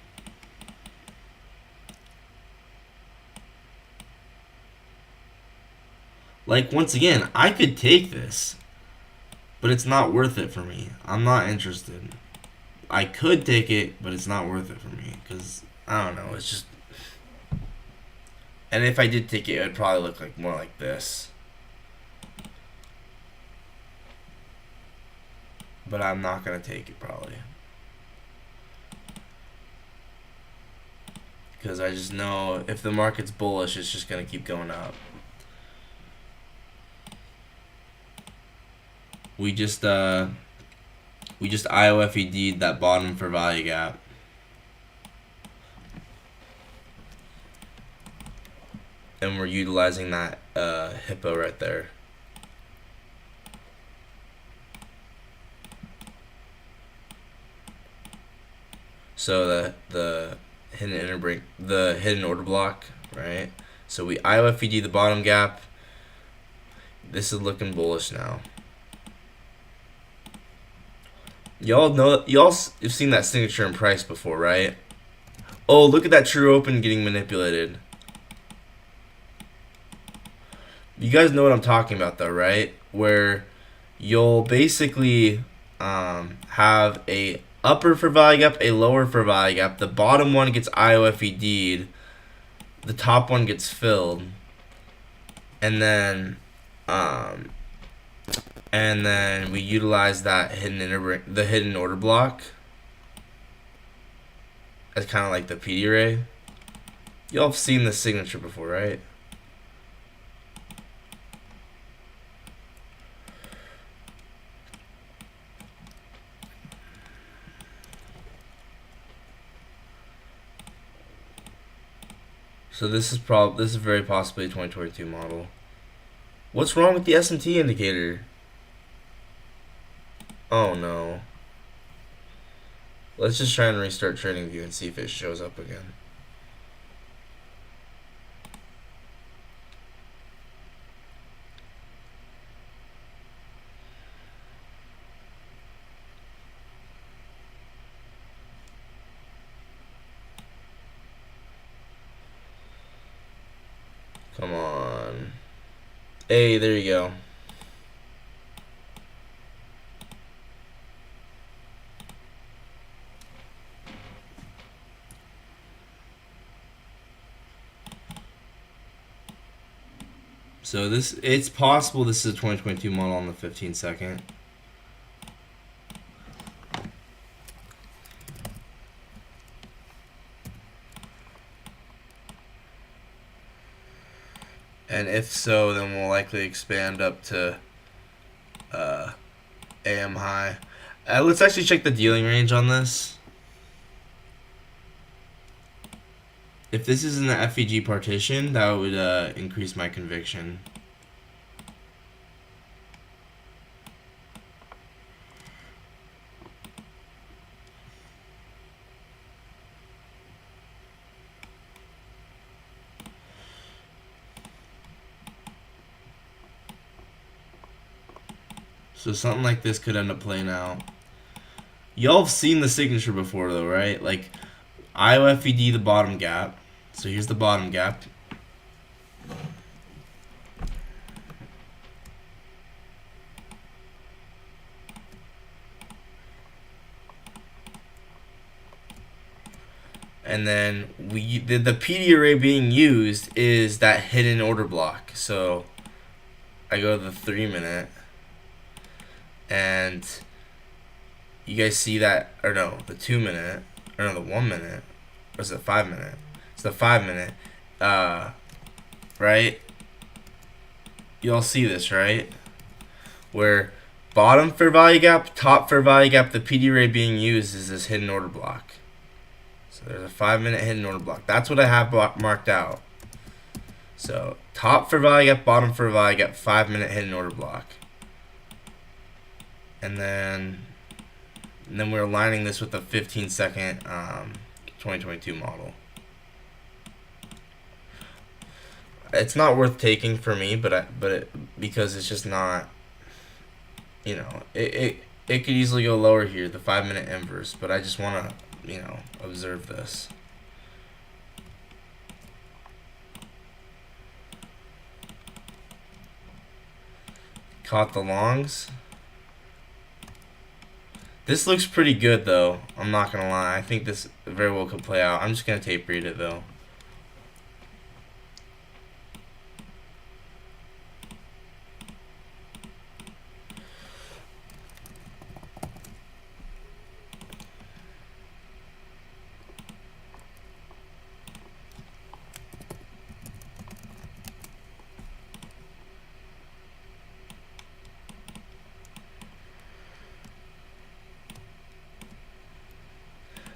Like, once again, I could take this, but it's not worth it for me. I'm not interested. I could take it, but it's not worth it for me because I don't know. It's just, and if I did take it, it would probably look like more like this. But I'm not gonna take it probably because I just know if the market's bullish, it's just gonna keep going up. We just IOFED'd that bottom for value gap. And we're utilizing that hippo right there. So the hidden order block, right? So we IOFED the bottom gap. This is looking bullish now. Y'all have seen that signature in price before, right? Oh, look at that true open getting manipulated. You guys know what I'm talking about though, right? Where you'll basically have a upper for value gap, a lower for value gap. The bottom one gets IOFED'd, the top one gets filled, and then we utilize that the hidden order block as kind of like the PD array. Y'all have seen this signature before, right? So this is very possibly a 2022 model. What's wrong with the SMT indicator? Oh no. Let's just try and restart TradingView and see if it shows up again. Come on. Hey, there you go. So it's possible this is a 2022 model on the 15-second. And if so, then we'll likely expand up to AM high. Let's actually check the dealing range on this. If this is in the FEG partition, that would increase my conviction. So something like this could end up playing out. Y'all have seen the signature before though, right? Like IOFED, the bottom gap. So here's the bottom gap. And then the PD array being used is that hidden order block. So I go to the 3-minute, and you guys see that, or no, the 2-minute, or no, the 1-minute, or is it 5-minute? It's the 5-minute, right? You all see this, right? Where bottom fair value gap, top fair value gap, the PD array being used is this hidden order block. So there's a 5-minute hidden order block. That's what I have marked out. So top fair value gap, bottom fair value gap, 5-minute hidden order block. And then we're aligning this with the 15-second 2022 model. It's not worth taking for me, because it's just not, you know, it could easily go lower here, the 5-minute inverse, but I just want to, you know, observe this. Caught the longs. This looks pretty good though, I'm not gonna lie. I think this very well could play out. I'm just gonna tape read it though.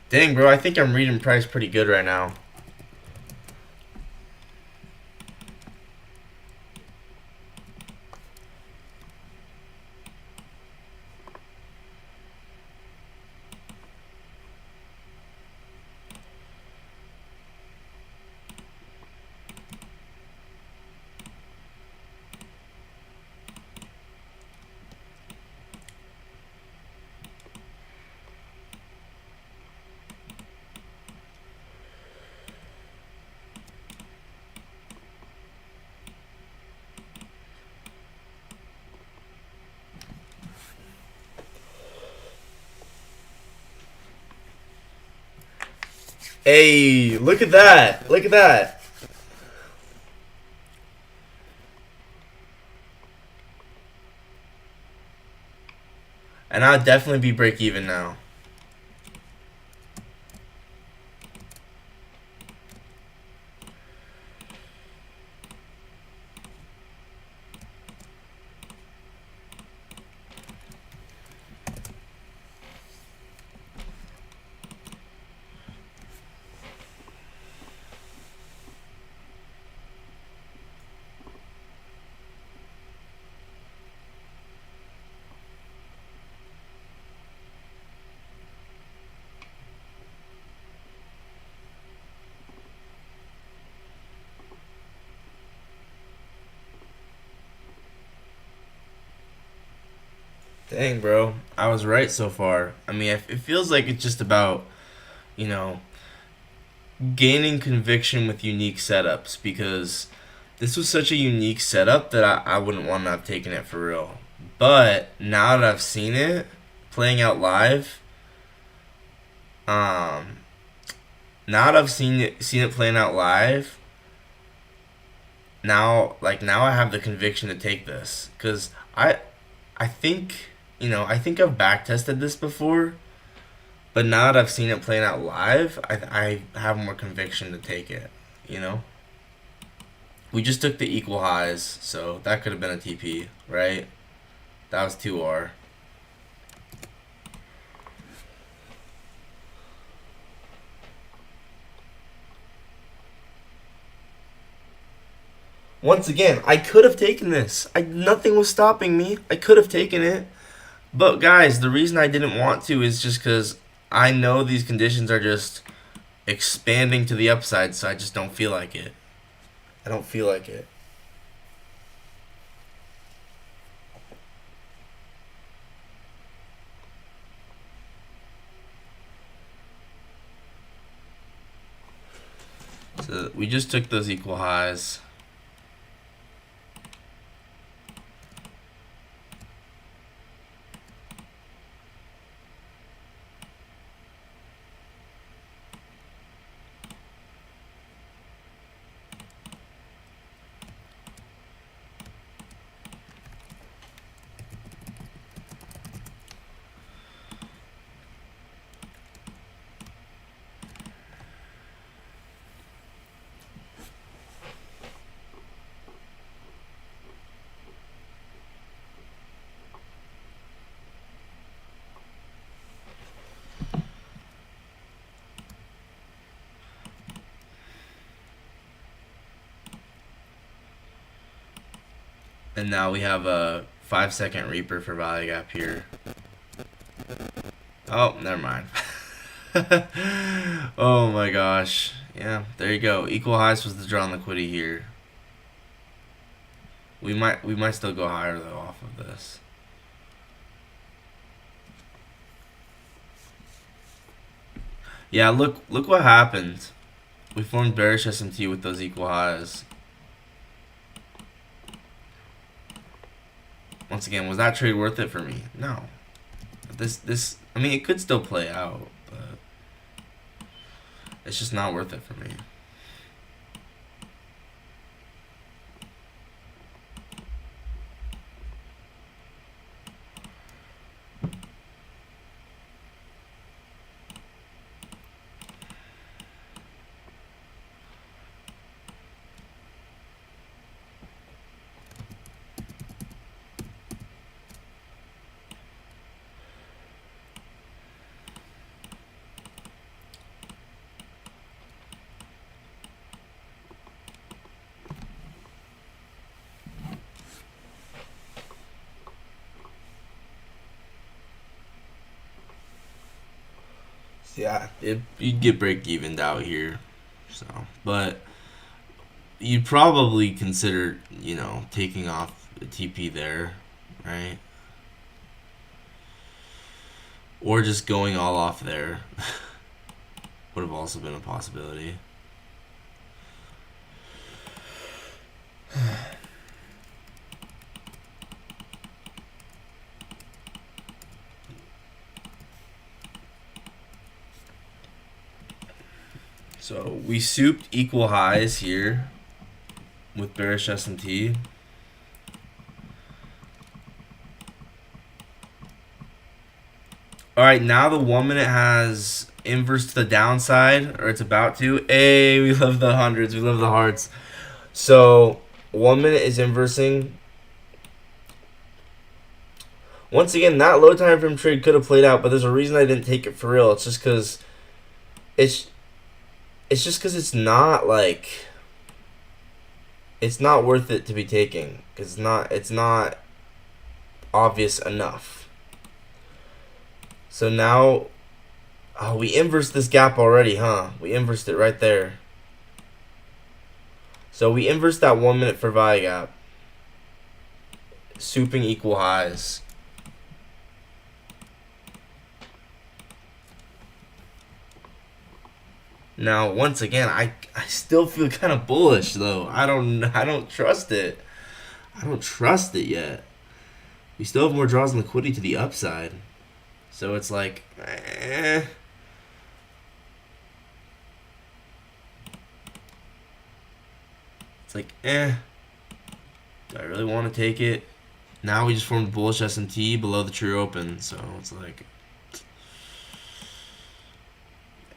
Dang, bro, I think I'm reading price pretty good right now. Hey, look at that. Look at that. And I'll definitely be break even now. Dang, bro. I was right so far. I mean, it feels like it's just about, you know, gaining conviction with unique setups because this was such a unique setup that I wouldn't want to have taken it for real. But now that I've seen it playing out live, um, now that I've seen it playing out live, now I have the conviction to take this because I think I think I've back tested this before, but now that I've seen it playing out live, I have more conviction to take it. You know, we just took the equal highs, so that could have been a TP, right? That was 2R. Once again, I could have taken this. Nothing was stopping me. I could have taken it. But guys, the reason I didn't want to is just because I know these conditions are just expanding to the upside, so I just don't feel like it. I don't feel like it. So we just took those equal highs. And now we have a 5-second Reaper for value gap here. Oh, never mind. Oh my gosh. Yeah, there you go. Equal highs was the draw on liquidity here. We might still go higher though off of this. Yeah, look what happened. We formed bearish SMT with those equal highs. Once again, was that trade worth it for me? No. This I mean it could still play out, but it's just not worth it for me. Yeah, you'd get break evened out here. So, but you'd probably consider, taking off a TP there, right? Or just going all off there would have also been a possibility. So we souped equal highs here with bearish SMT. All right, now the 1 minute has inverse to the downside, or it's about to. Hey, we love the hundreds, we love the hearts. So 1 minute is inversing. Once again, that low time frame trade could have played out, but there's a reason I didn't take it for real. It's just because it's not like it's not worth it to be taking because it's not obvious enough. So now, we inversed this gap already, huh? We inversed it right there. So we inversed that 1 minute for value gap, souping equal highs. Now, once again, I still feel kind of bullish though. I don't trust it. I don't trust it yet. We still have more draws and liquidity to the upside, so it's like, it's like, Do I really want to take it? Now we just formed a bullish S&T below the true open, so it's like,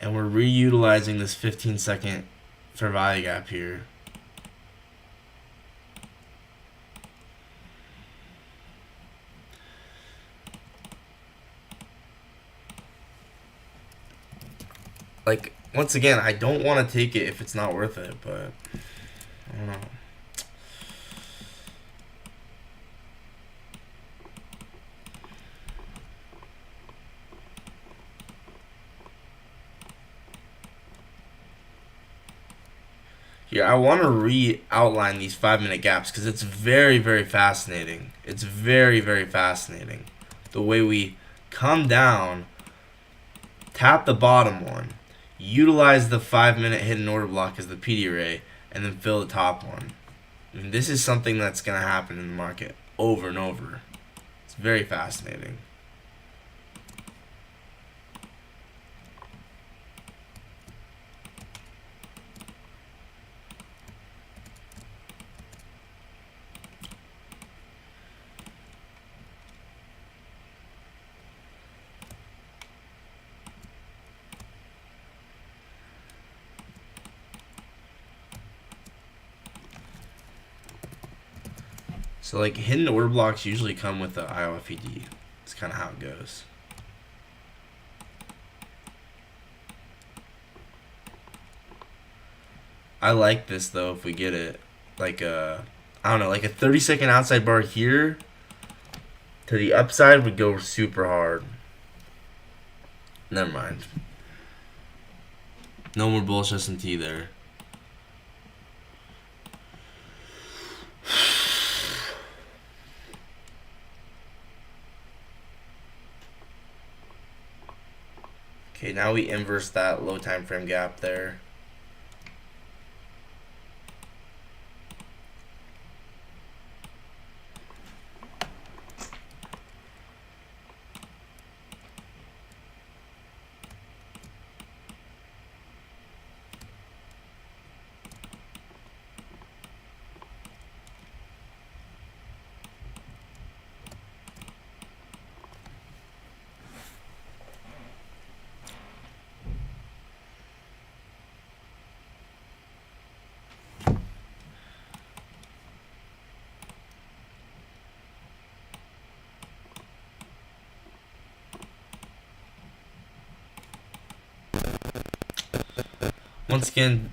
and we're reutilizing this 15-second fair value gap here. Like, once again, I don't want to take it if it's not worth it, but I don't know. Here, I want to re-outline these 5-minute gaps because it's very, very fascinating. It's very, very fascinating. The way we come down, tap the bottom one, utilize the 5-minute hidden order block as the PD array, and then fill the top one. I mean, this is something that's going to happen in the market over and over. It's very fascinating. So, like, hidden order blocks usually come with the IOFED. It's kind of how it goes. I like this, though, if we get it. Like, I don't know, like a 30-second outside bar here to the upside would go super hard. Never mind. No more bullish S&T there. Okay, now we inverse that low time frame gap there. Once again,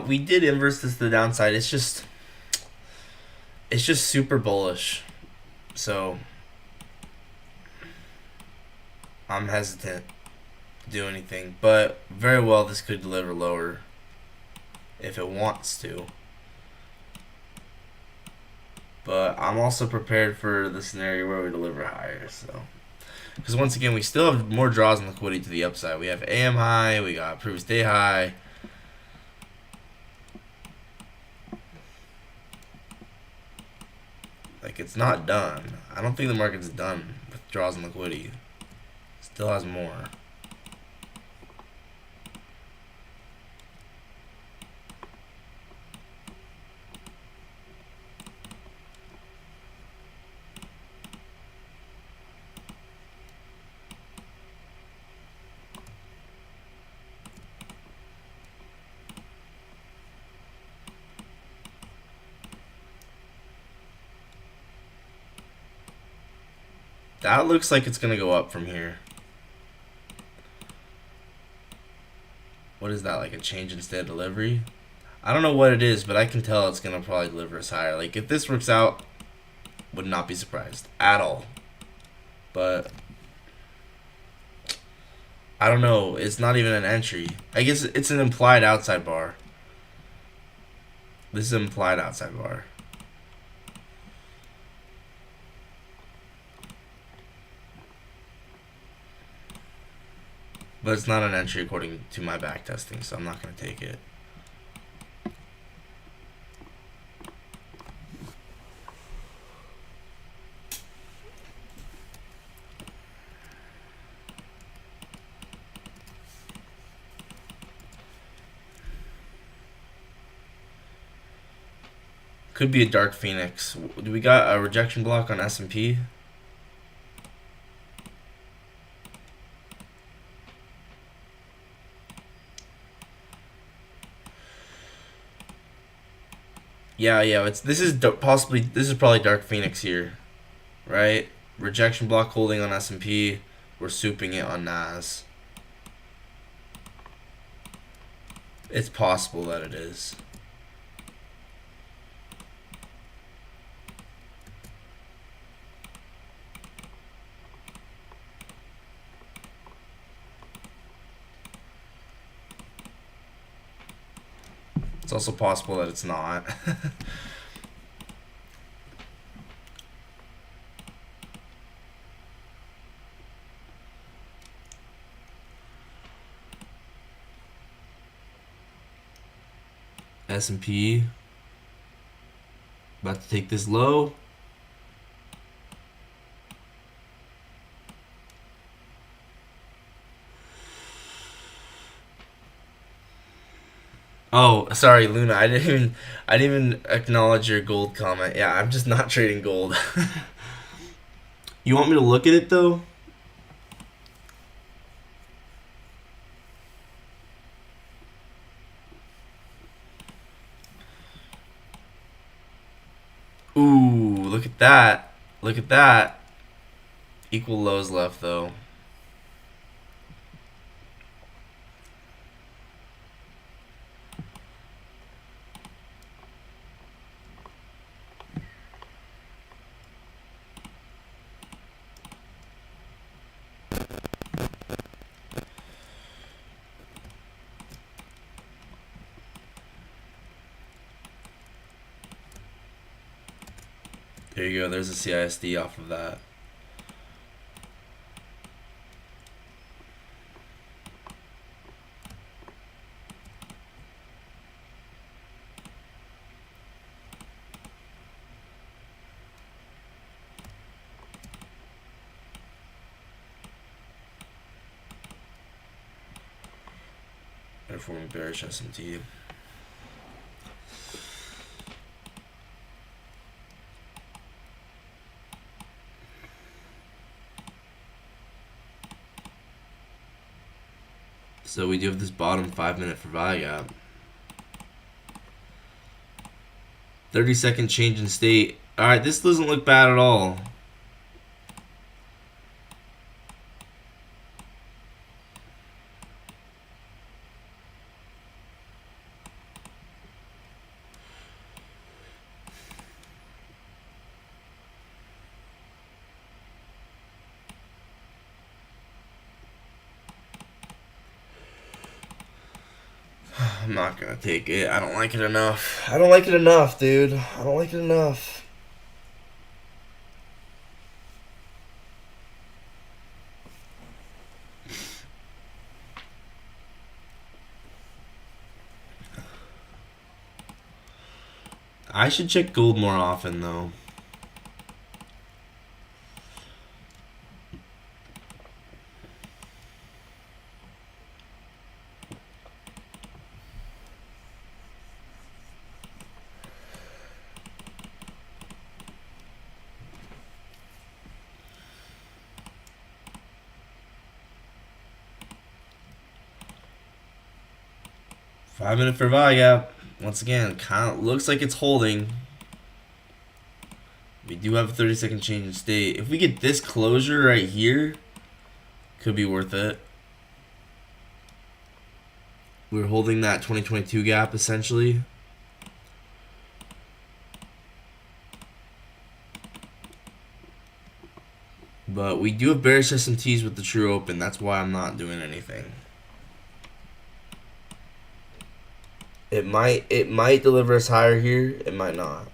we did inverse this to the downside. It's just super bullish. So I'm hesitant to do anything. But very well this could deliver lower if it wants to. But I'm also prepared for the scenario where we deliver higher. So, because once again, we still have more draws and liquidity to the upside. We have AM high, we got previous day high. Like, it's not done. I don't think the market's done with draws and liquidity. Still has more. That looks like it's gonna go up from here. What is that, like a change in state of delivery? I don't know what it is, but I can tell it's gonna probably deliver us higher. Like, if this works out, would not be surprised at all. But I don't know. It's not even an entry. I guess it's an implied outside bar. This is an implied outside bar. But it's not an entry according to my back testing, so I'm not going to take it. Could be a Dark Phoenix. Do we got a rejection block on S&P? Yeah. This is probably Dark Phoenix here, right? Rejection block holding on S&P. We're souping it on NAS. It's possible that it is. It's also possible that it's not. S&P about to take this low. Oh, sorry, Luna. I didn't even acknowledge your gold comment. Yeah, I'm just not trading gold. You want me to look at it though? Ooh, look at that. Look at that. Equal lows left though. There you go. There's a CISD off of that. Forming bearish SMT. So we do have this bottom 5-minute for value gap. 30-second change in state. Alright, this doesn't look bad at all. I'm not gonna take it. I don't like it enough. I don't like it enough, dude. I don't like it enough. I should check gold more often, though. Five-minute for value gap. Once again, kind of looks like it's holding. We do have a 30-second change in state. If we get this closure right here, could be worth it. We're holding that 2022 gap essentially. But we do have bearish SMTs with the true open. That's why I'm not doing anything. It might deliver us higher here. It might not.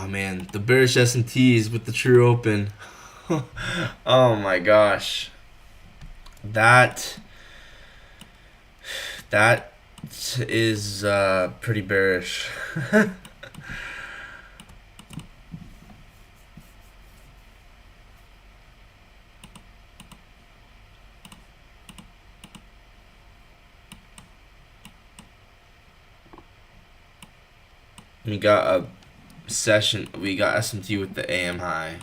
man, the bearish S&Ts with the True Open. Oh my gosh, that that is pretty bearish. We got a session. We got S&T with the AM high.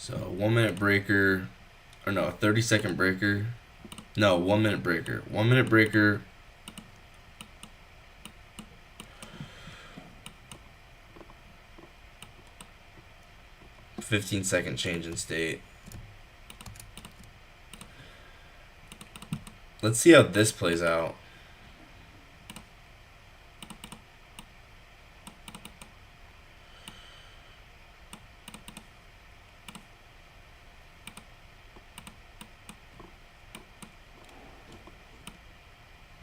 So 1 minute breaker, or no, 30-second breaker. No, 1 minute breaker. 1 minute breaker. "15-second change in state." Let's see how this plays out.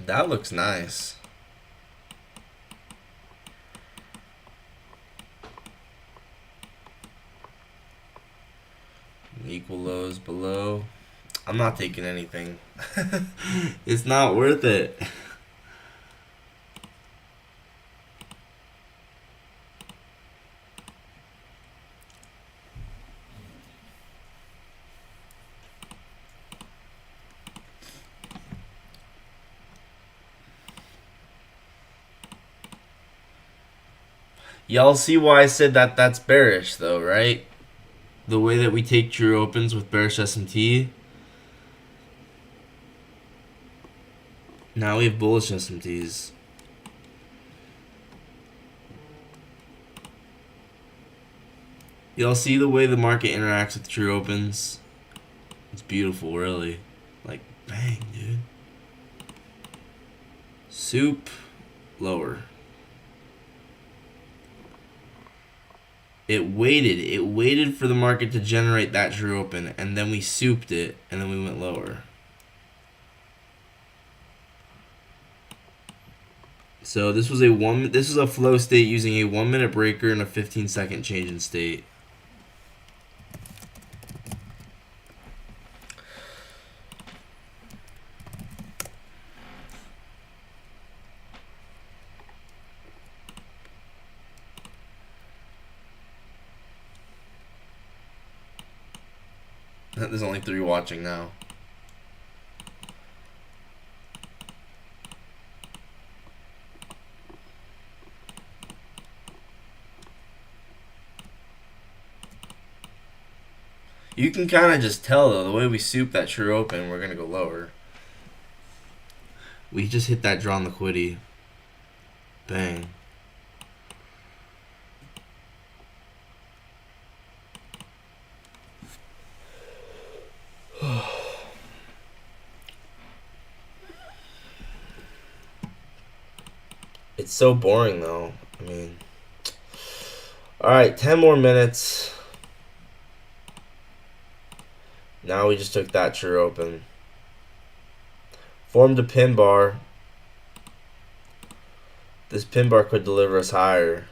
That looks nice. Equal lows below. I'm not taking anything. It's not worth it. Y'all see why I said that that's bearish though, right? The way that we take True Opens with bearish S&T. Now we have bullish S&Ts. Y'all see the way the market interacts with True Opens? It's beautiful, really. Like, bang, dude. Soup, lower. It waited for the market to generate that True Open, and then we souped it, and then we went lower. So this was a flow state using a 1 minute breaker and a 15-second change in state. There's only 3 watching now. You can kind of just tell, though, the way we soup that True Open, we're going to go lower. We just hit that drawn liquidity. Bang. It's so boring, though. I mean... Alright, 10 more minutes. Now we just took that True Open. Formed a pin bar. This pin bar could deliver us higher.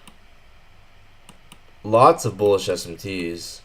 Lots of bullish SMTs.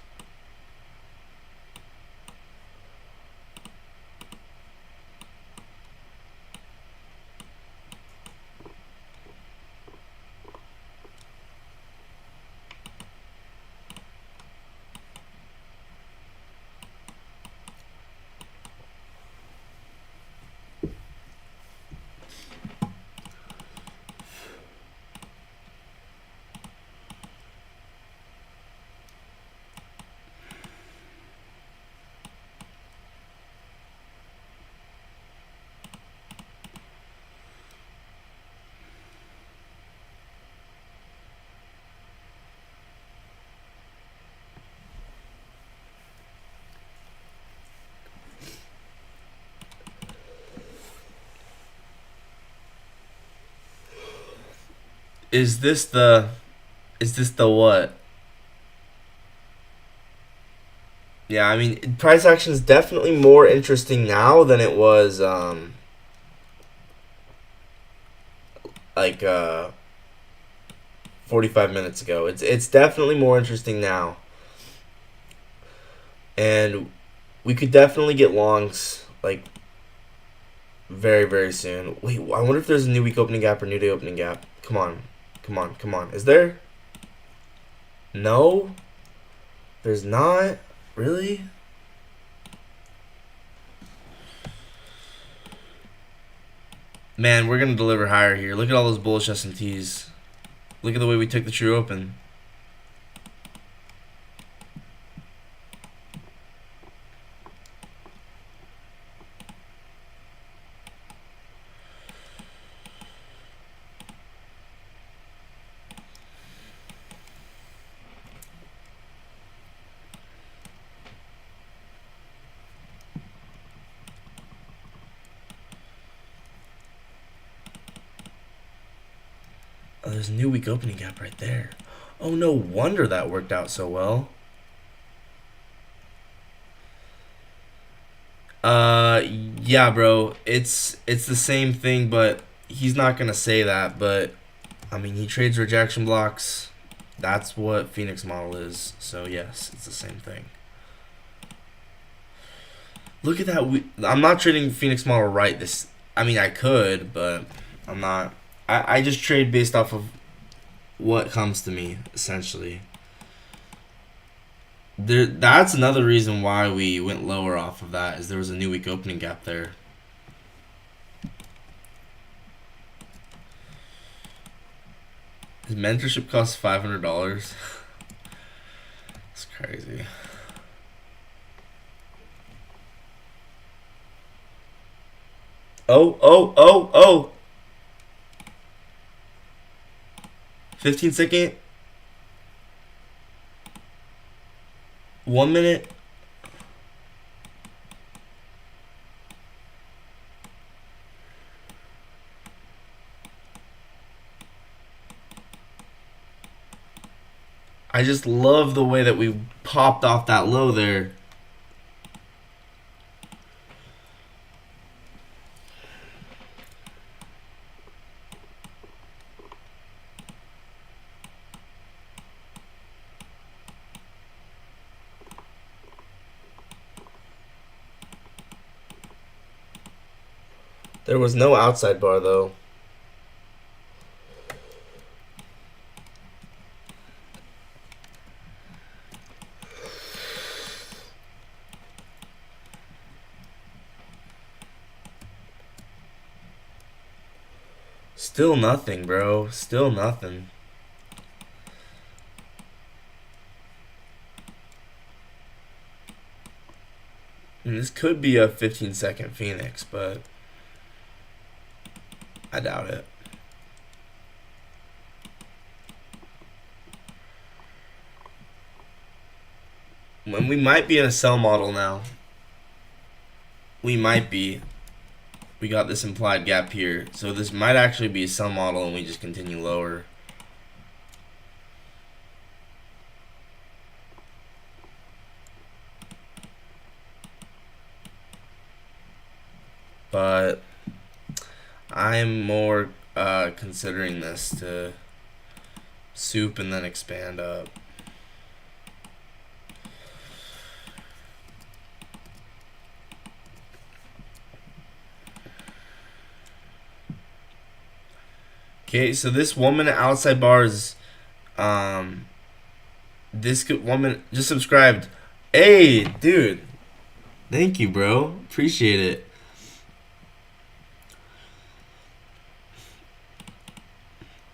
Is this the what? Yeah, I mean, price action is definitely more interesting now than it was like 45 minutes ago. It's definitely more interesting now. And we could definitely get longs like very very soon. Wait, I wonder if there's a new week opening gap or new day opening gap. Come on. Come on. Come on. Is there? No. There's not. Really? Man, we're gonna deliver higher here. Look at all those bullish S&Ts. Look at the way we took the true open. Oh, there's a new week opening gap right there. Oh, no wonder that worked out so well. Yeah, bro. It's the same thing, but he's not gonna say that. But I mean, he trades rejection blocks. That's what Phoenix model is. So yes, it's the same thing. Look at that. I'm not trading Phoenix model right. This. I mean, I could, but I'm not. I just trade based off of what comes to me, essentially. That's another reason why we went lower off of that, is there was a new week opening gap there. His mentorship costs $500. It's crazy. Oh. 15-second. 1 minute. I just love the way that we popped off that low there. There was no outside bar though. Still nothing, bro. Still nothing. And this could be a 15-second Phoenix, but I doubt it. When we might be in a sell model now. We might be. We got this implied gap here. So this might actually be a sell model and we just continue lower. But I'm more considering this to soup and then expand up. Okay, so this 1 minute outside bar is this could 1 minute just subscribed. Hey, dude. Thank you, bro. Appreciate it.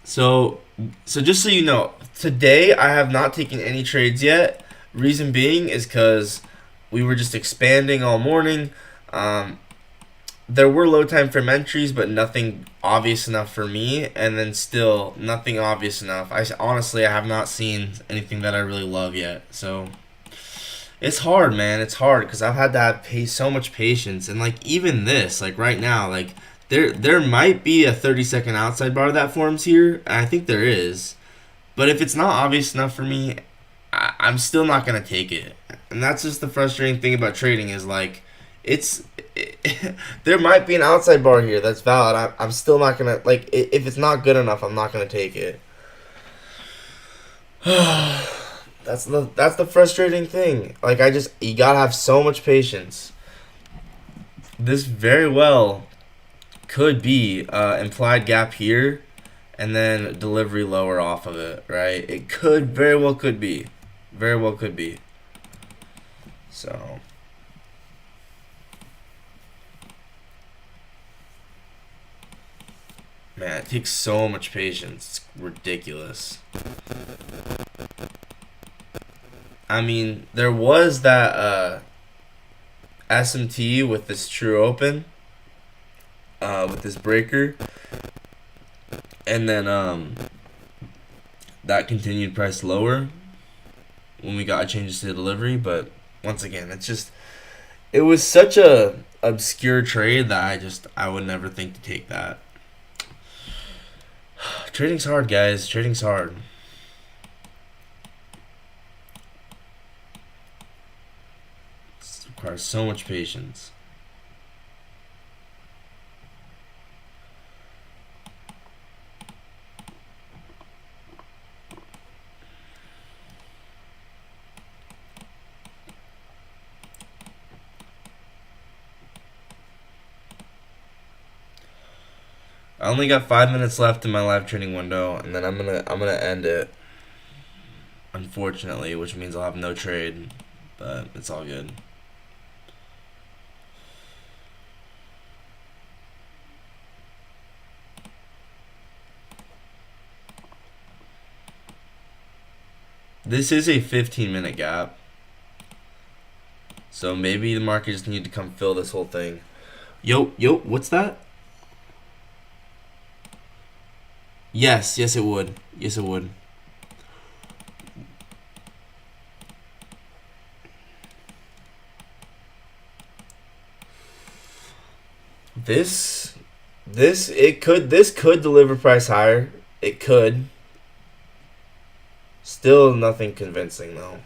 So just so you know, today I have not taken any trades yet. Reason being is because we were just expanding all morning. There were low time frame entries, but nothing obvious enough for me, and then still nothing obvious enough. Honestly, I have not seen anything that I really love yet. So it's hard, man. It's hard because I've had to have so much patience, and like even this, like right now, like There might be a 30-second outside bar that forms here. I think there is. But if it's not obvious enough for me, I'm still not gonna take it. And that's just the frustrating thing about trading is like, it's there might be an outside bar here that's valid. I'm still not gonna like if it's not good enough. I'm not gonna take it. That's the frustrating thing. Like you gotta have so much patience. This very well could be implied gap here, and then delivery lower off of it, right? It could very well could be, very well could be. So. Man, it takes so much patience. It's ridiculous. I mean, there was that SMT with this true open, with this breaker, and then that continued price lower when we got changes to the delivery. But once again, it was such a obscure trade that I would never think to take that. Trading's hard, guys. Trading's hard. It requires so much patience. I only got 5 minutes left in my live trading window, and then I'm gonna end it. Unfortunately, which means I'll have no trade, but it's all good. This is a 15-minute gap, so maybe the market just need to come fill this whole thing. Yo, what's that? Yes, it would. Yes, it would. This could deliver price higher. It could. Still nothing convincing though.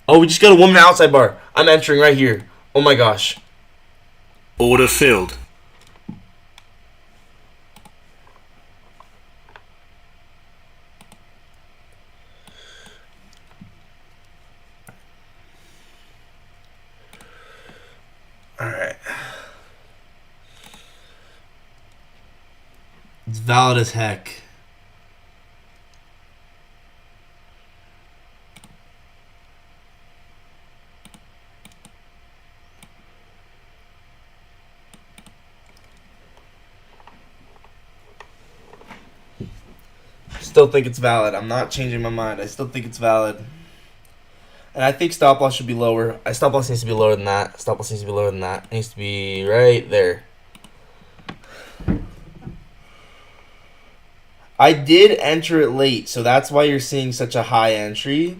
Oh, we just got a woman outside bar. I'm entering right here. Oh my gosh. Order filled. Alright. It's valid as heck. Still think it's valid. I'm not changing my mind. I still think it's valid. And I think stop loss should be lower. Stop loss needs to be lower than that. Stop loss needs to be lower than that. It needs to be right there. I did enter it late, so that's why you're seeing such a high entry.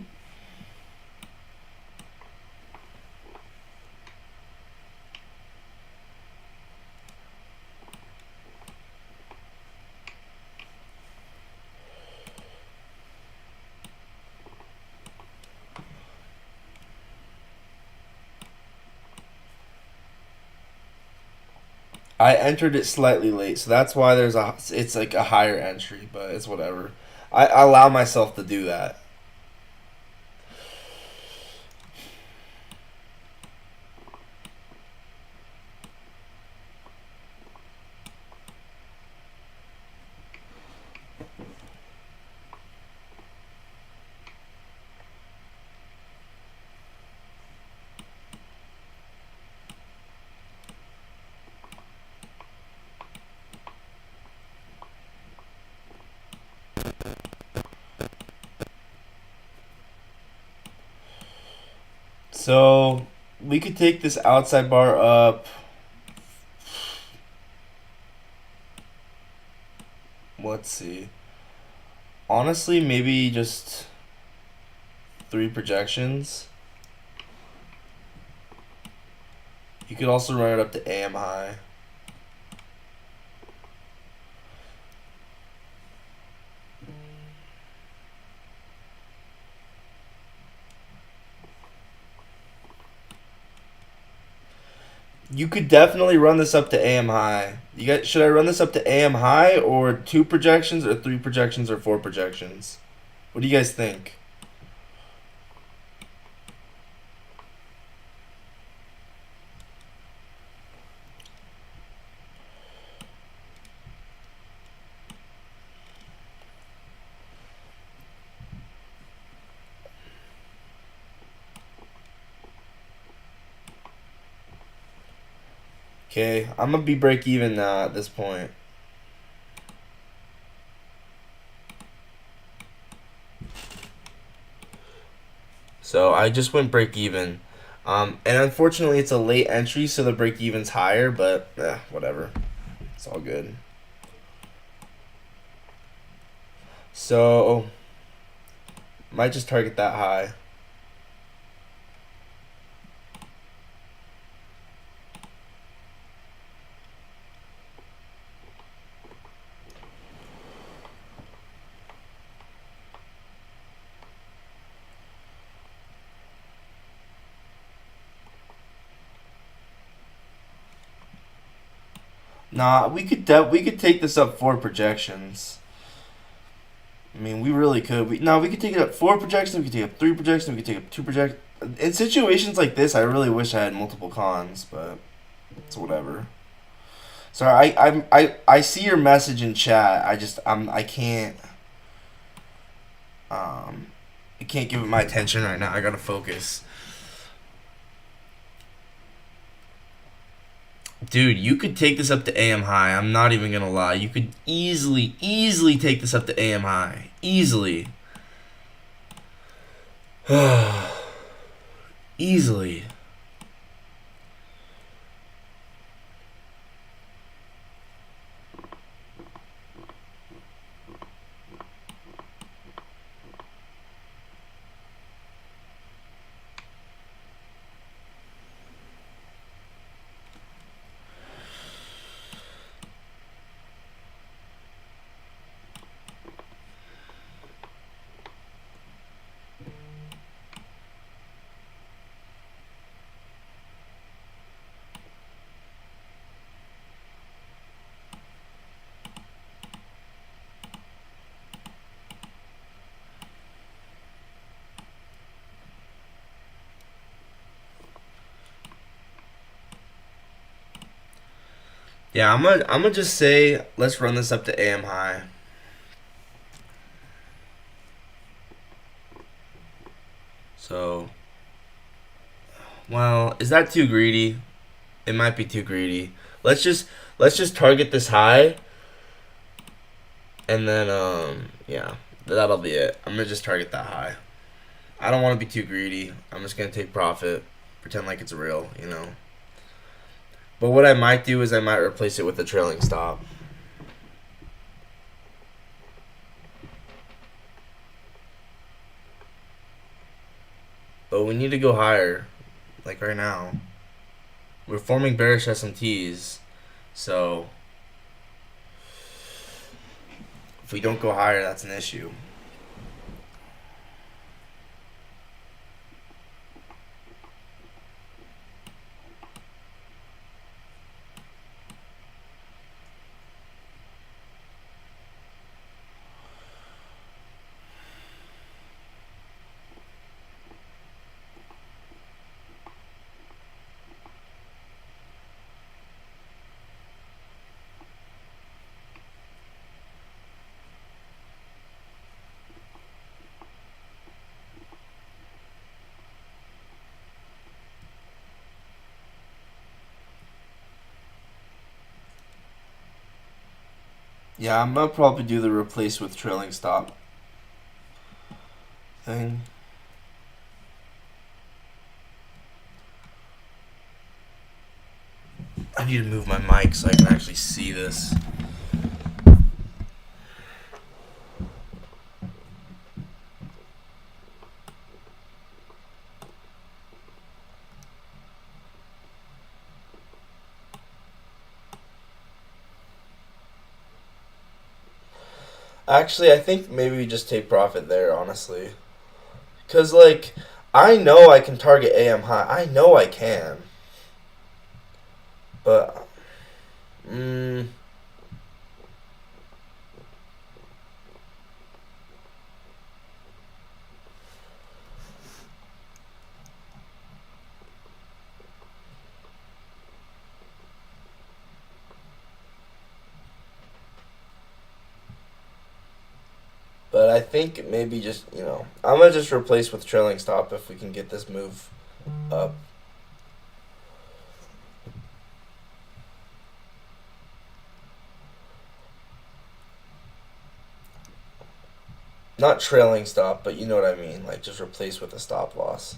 I entered it slightly late, so that's why it's like a higher entry, but it's whatever. I allow myself to do that. So we could take this outside bar up. Let's see. Honestly, maybe just 3 projections. You could also run it up to AM high. You could definitely run this up to AM high. Should I run this up to AM high or 2 projections or 3 projections or 4 projections? What do you guys think? Okay, I'm gonna be break even now at this point. So I just went break even. And unfortunately, it's a late entry, so the break even's higher, but whatever. It's all good. So, might just target that high. Nah, we could take this up 4 projections. I mean, we really could. We could take it up 4 projections. We could take up 3 projections. We could take up 2 projections. In situations like this, I really wish I had multiple cons, but it's whatever. Sorry, I see your message in chat. I can't give it my attention right now. I gotta focus. Dude, you could take this up to AM high. I'm not even gonna lie. You could easily take this up to AM high. Easily. Easily. Yeah, I'm gonna just say let's run this up to AM high. So, well, is that too greedy? It might be too greedy. Let's just target this high, and then yeah, that'll be it. I'm gonna just target that high. I don't want to be too greedy. I'm just gonna take profit, pretend like it's real, you know. But what I might do is I might replace it with a trailing stop. But we need to go higher, like right now. We're forming bearish SMTs, so if we don't go higher, that's an issue. Yeah, I'm gonna probably do the replace with trailing stop thing. I need to move my mic so I can actually see this. Actually, I think maybe we just take profit there, honestly. Because, like, I know I can target AM high. I know I can. But, mm, but I think maybe just, I'm going to just replace with trailing stop if we can get this move up. Not trailing stop, but you know what I mean. Like, just replace with a stop loss.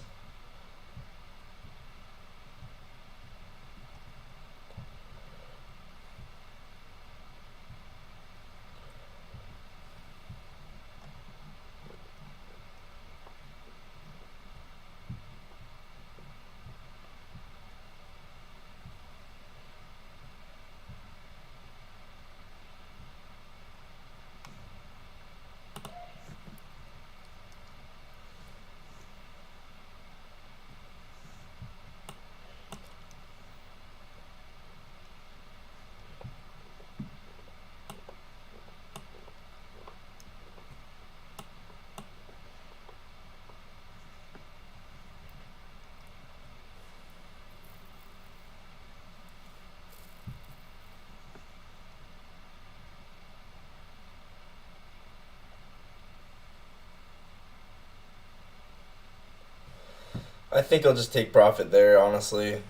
I think I'll just take profit there, honestly.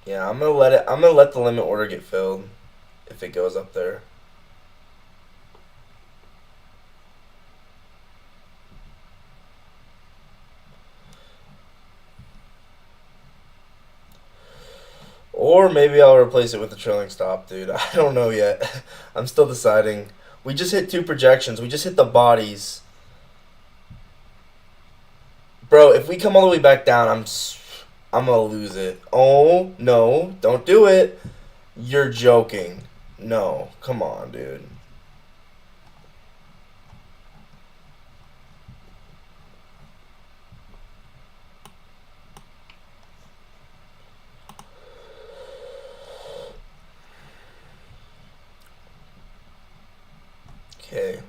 Yeah, I'm gonna let the limit order get filled if it goes up there. Or maybe I'll replace it with a trailing stop, dude. I don't know yet. I'm still deciding. We just hit two projections. We just hit the bodies. Bro, if we come all the way back down, I'm gonna lose it. Oh, no. Don't do it. You're joking. No. Come on, dude. Okay.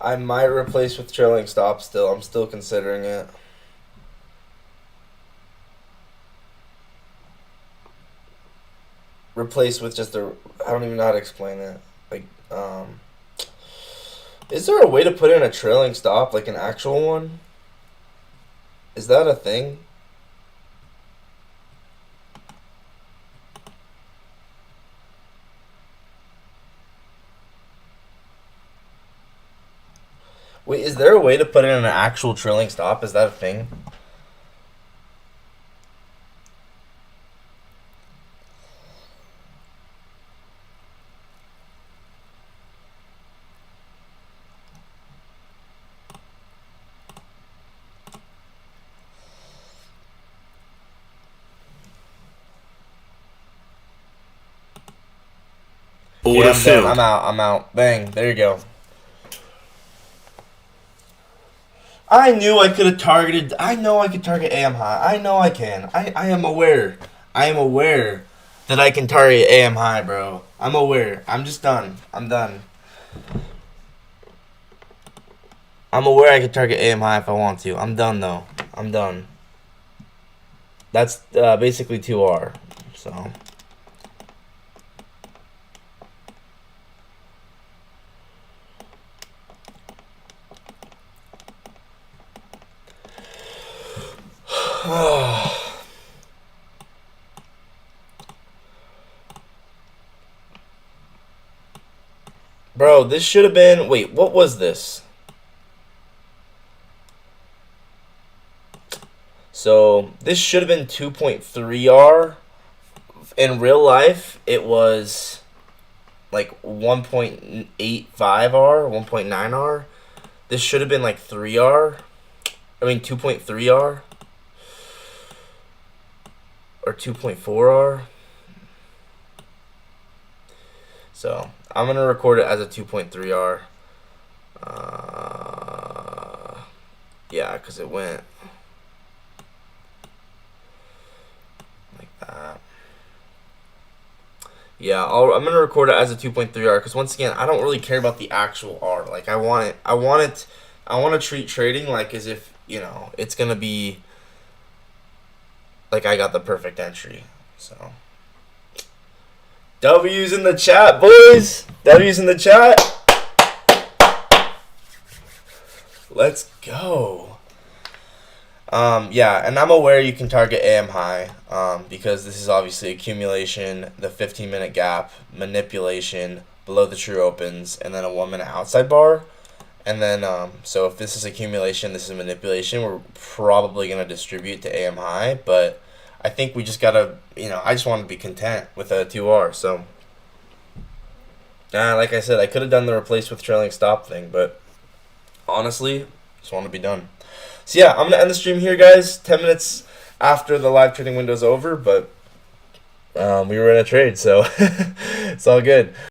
I might replace with trailing stop still. I'm still considering it. Replace with just a. I don't even know how to explain it. Like, is there a way to put in a trailing stop, like an actual one? Is that a thing? Wait, is there a way to put in an actual trailing stop? Is that a thing? Okay, Order I'm done. filled. I'm out. I'm out. Bang. There you go. I knew I could have targeted. I know I could target AM high. I know I can. I am aware. I am aware that I can target AM high, bro. I'm aware. I'm just done. I'm done. I'm aware I could target AM high if I want to. I'm done though. I'm done. That's basically 2R. So. Bro, this should have been. Wait, what was this? So this should have been 2.3R. In real life, it was like 1.85R, 1.9R. This should have been like 3R. I mean 2.3R or 2.4R. So I'm gonna record it as a 2.3R. Yeah, because it went like that. Yeah, I'm gonna record it as a 2.3R because once again, I don't really care about the actual R. Like I want to treat trading like as if it's gonna be like I got the perfect entry. So W's in the chat, boys. W's in the chat. Let's go. Yeah, and I'm aware you can target AM high because this is obviously accumulation, the 15-minute gap, manipulation, below the true opens, and then a 1-minute outside bar. And then, so if this is accumulation, this is manipulation, we're probably going to distribute to AM high. But I think we just got to, I just want to be content with a 2R. So, like I said, I could have done the replace with trailing stop thing, but honestly, just want to be done. So yeah, I'm going to end the stream here, guys. 10 minutes after the live trading window's over, but we were in a trade, so it's all good.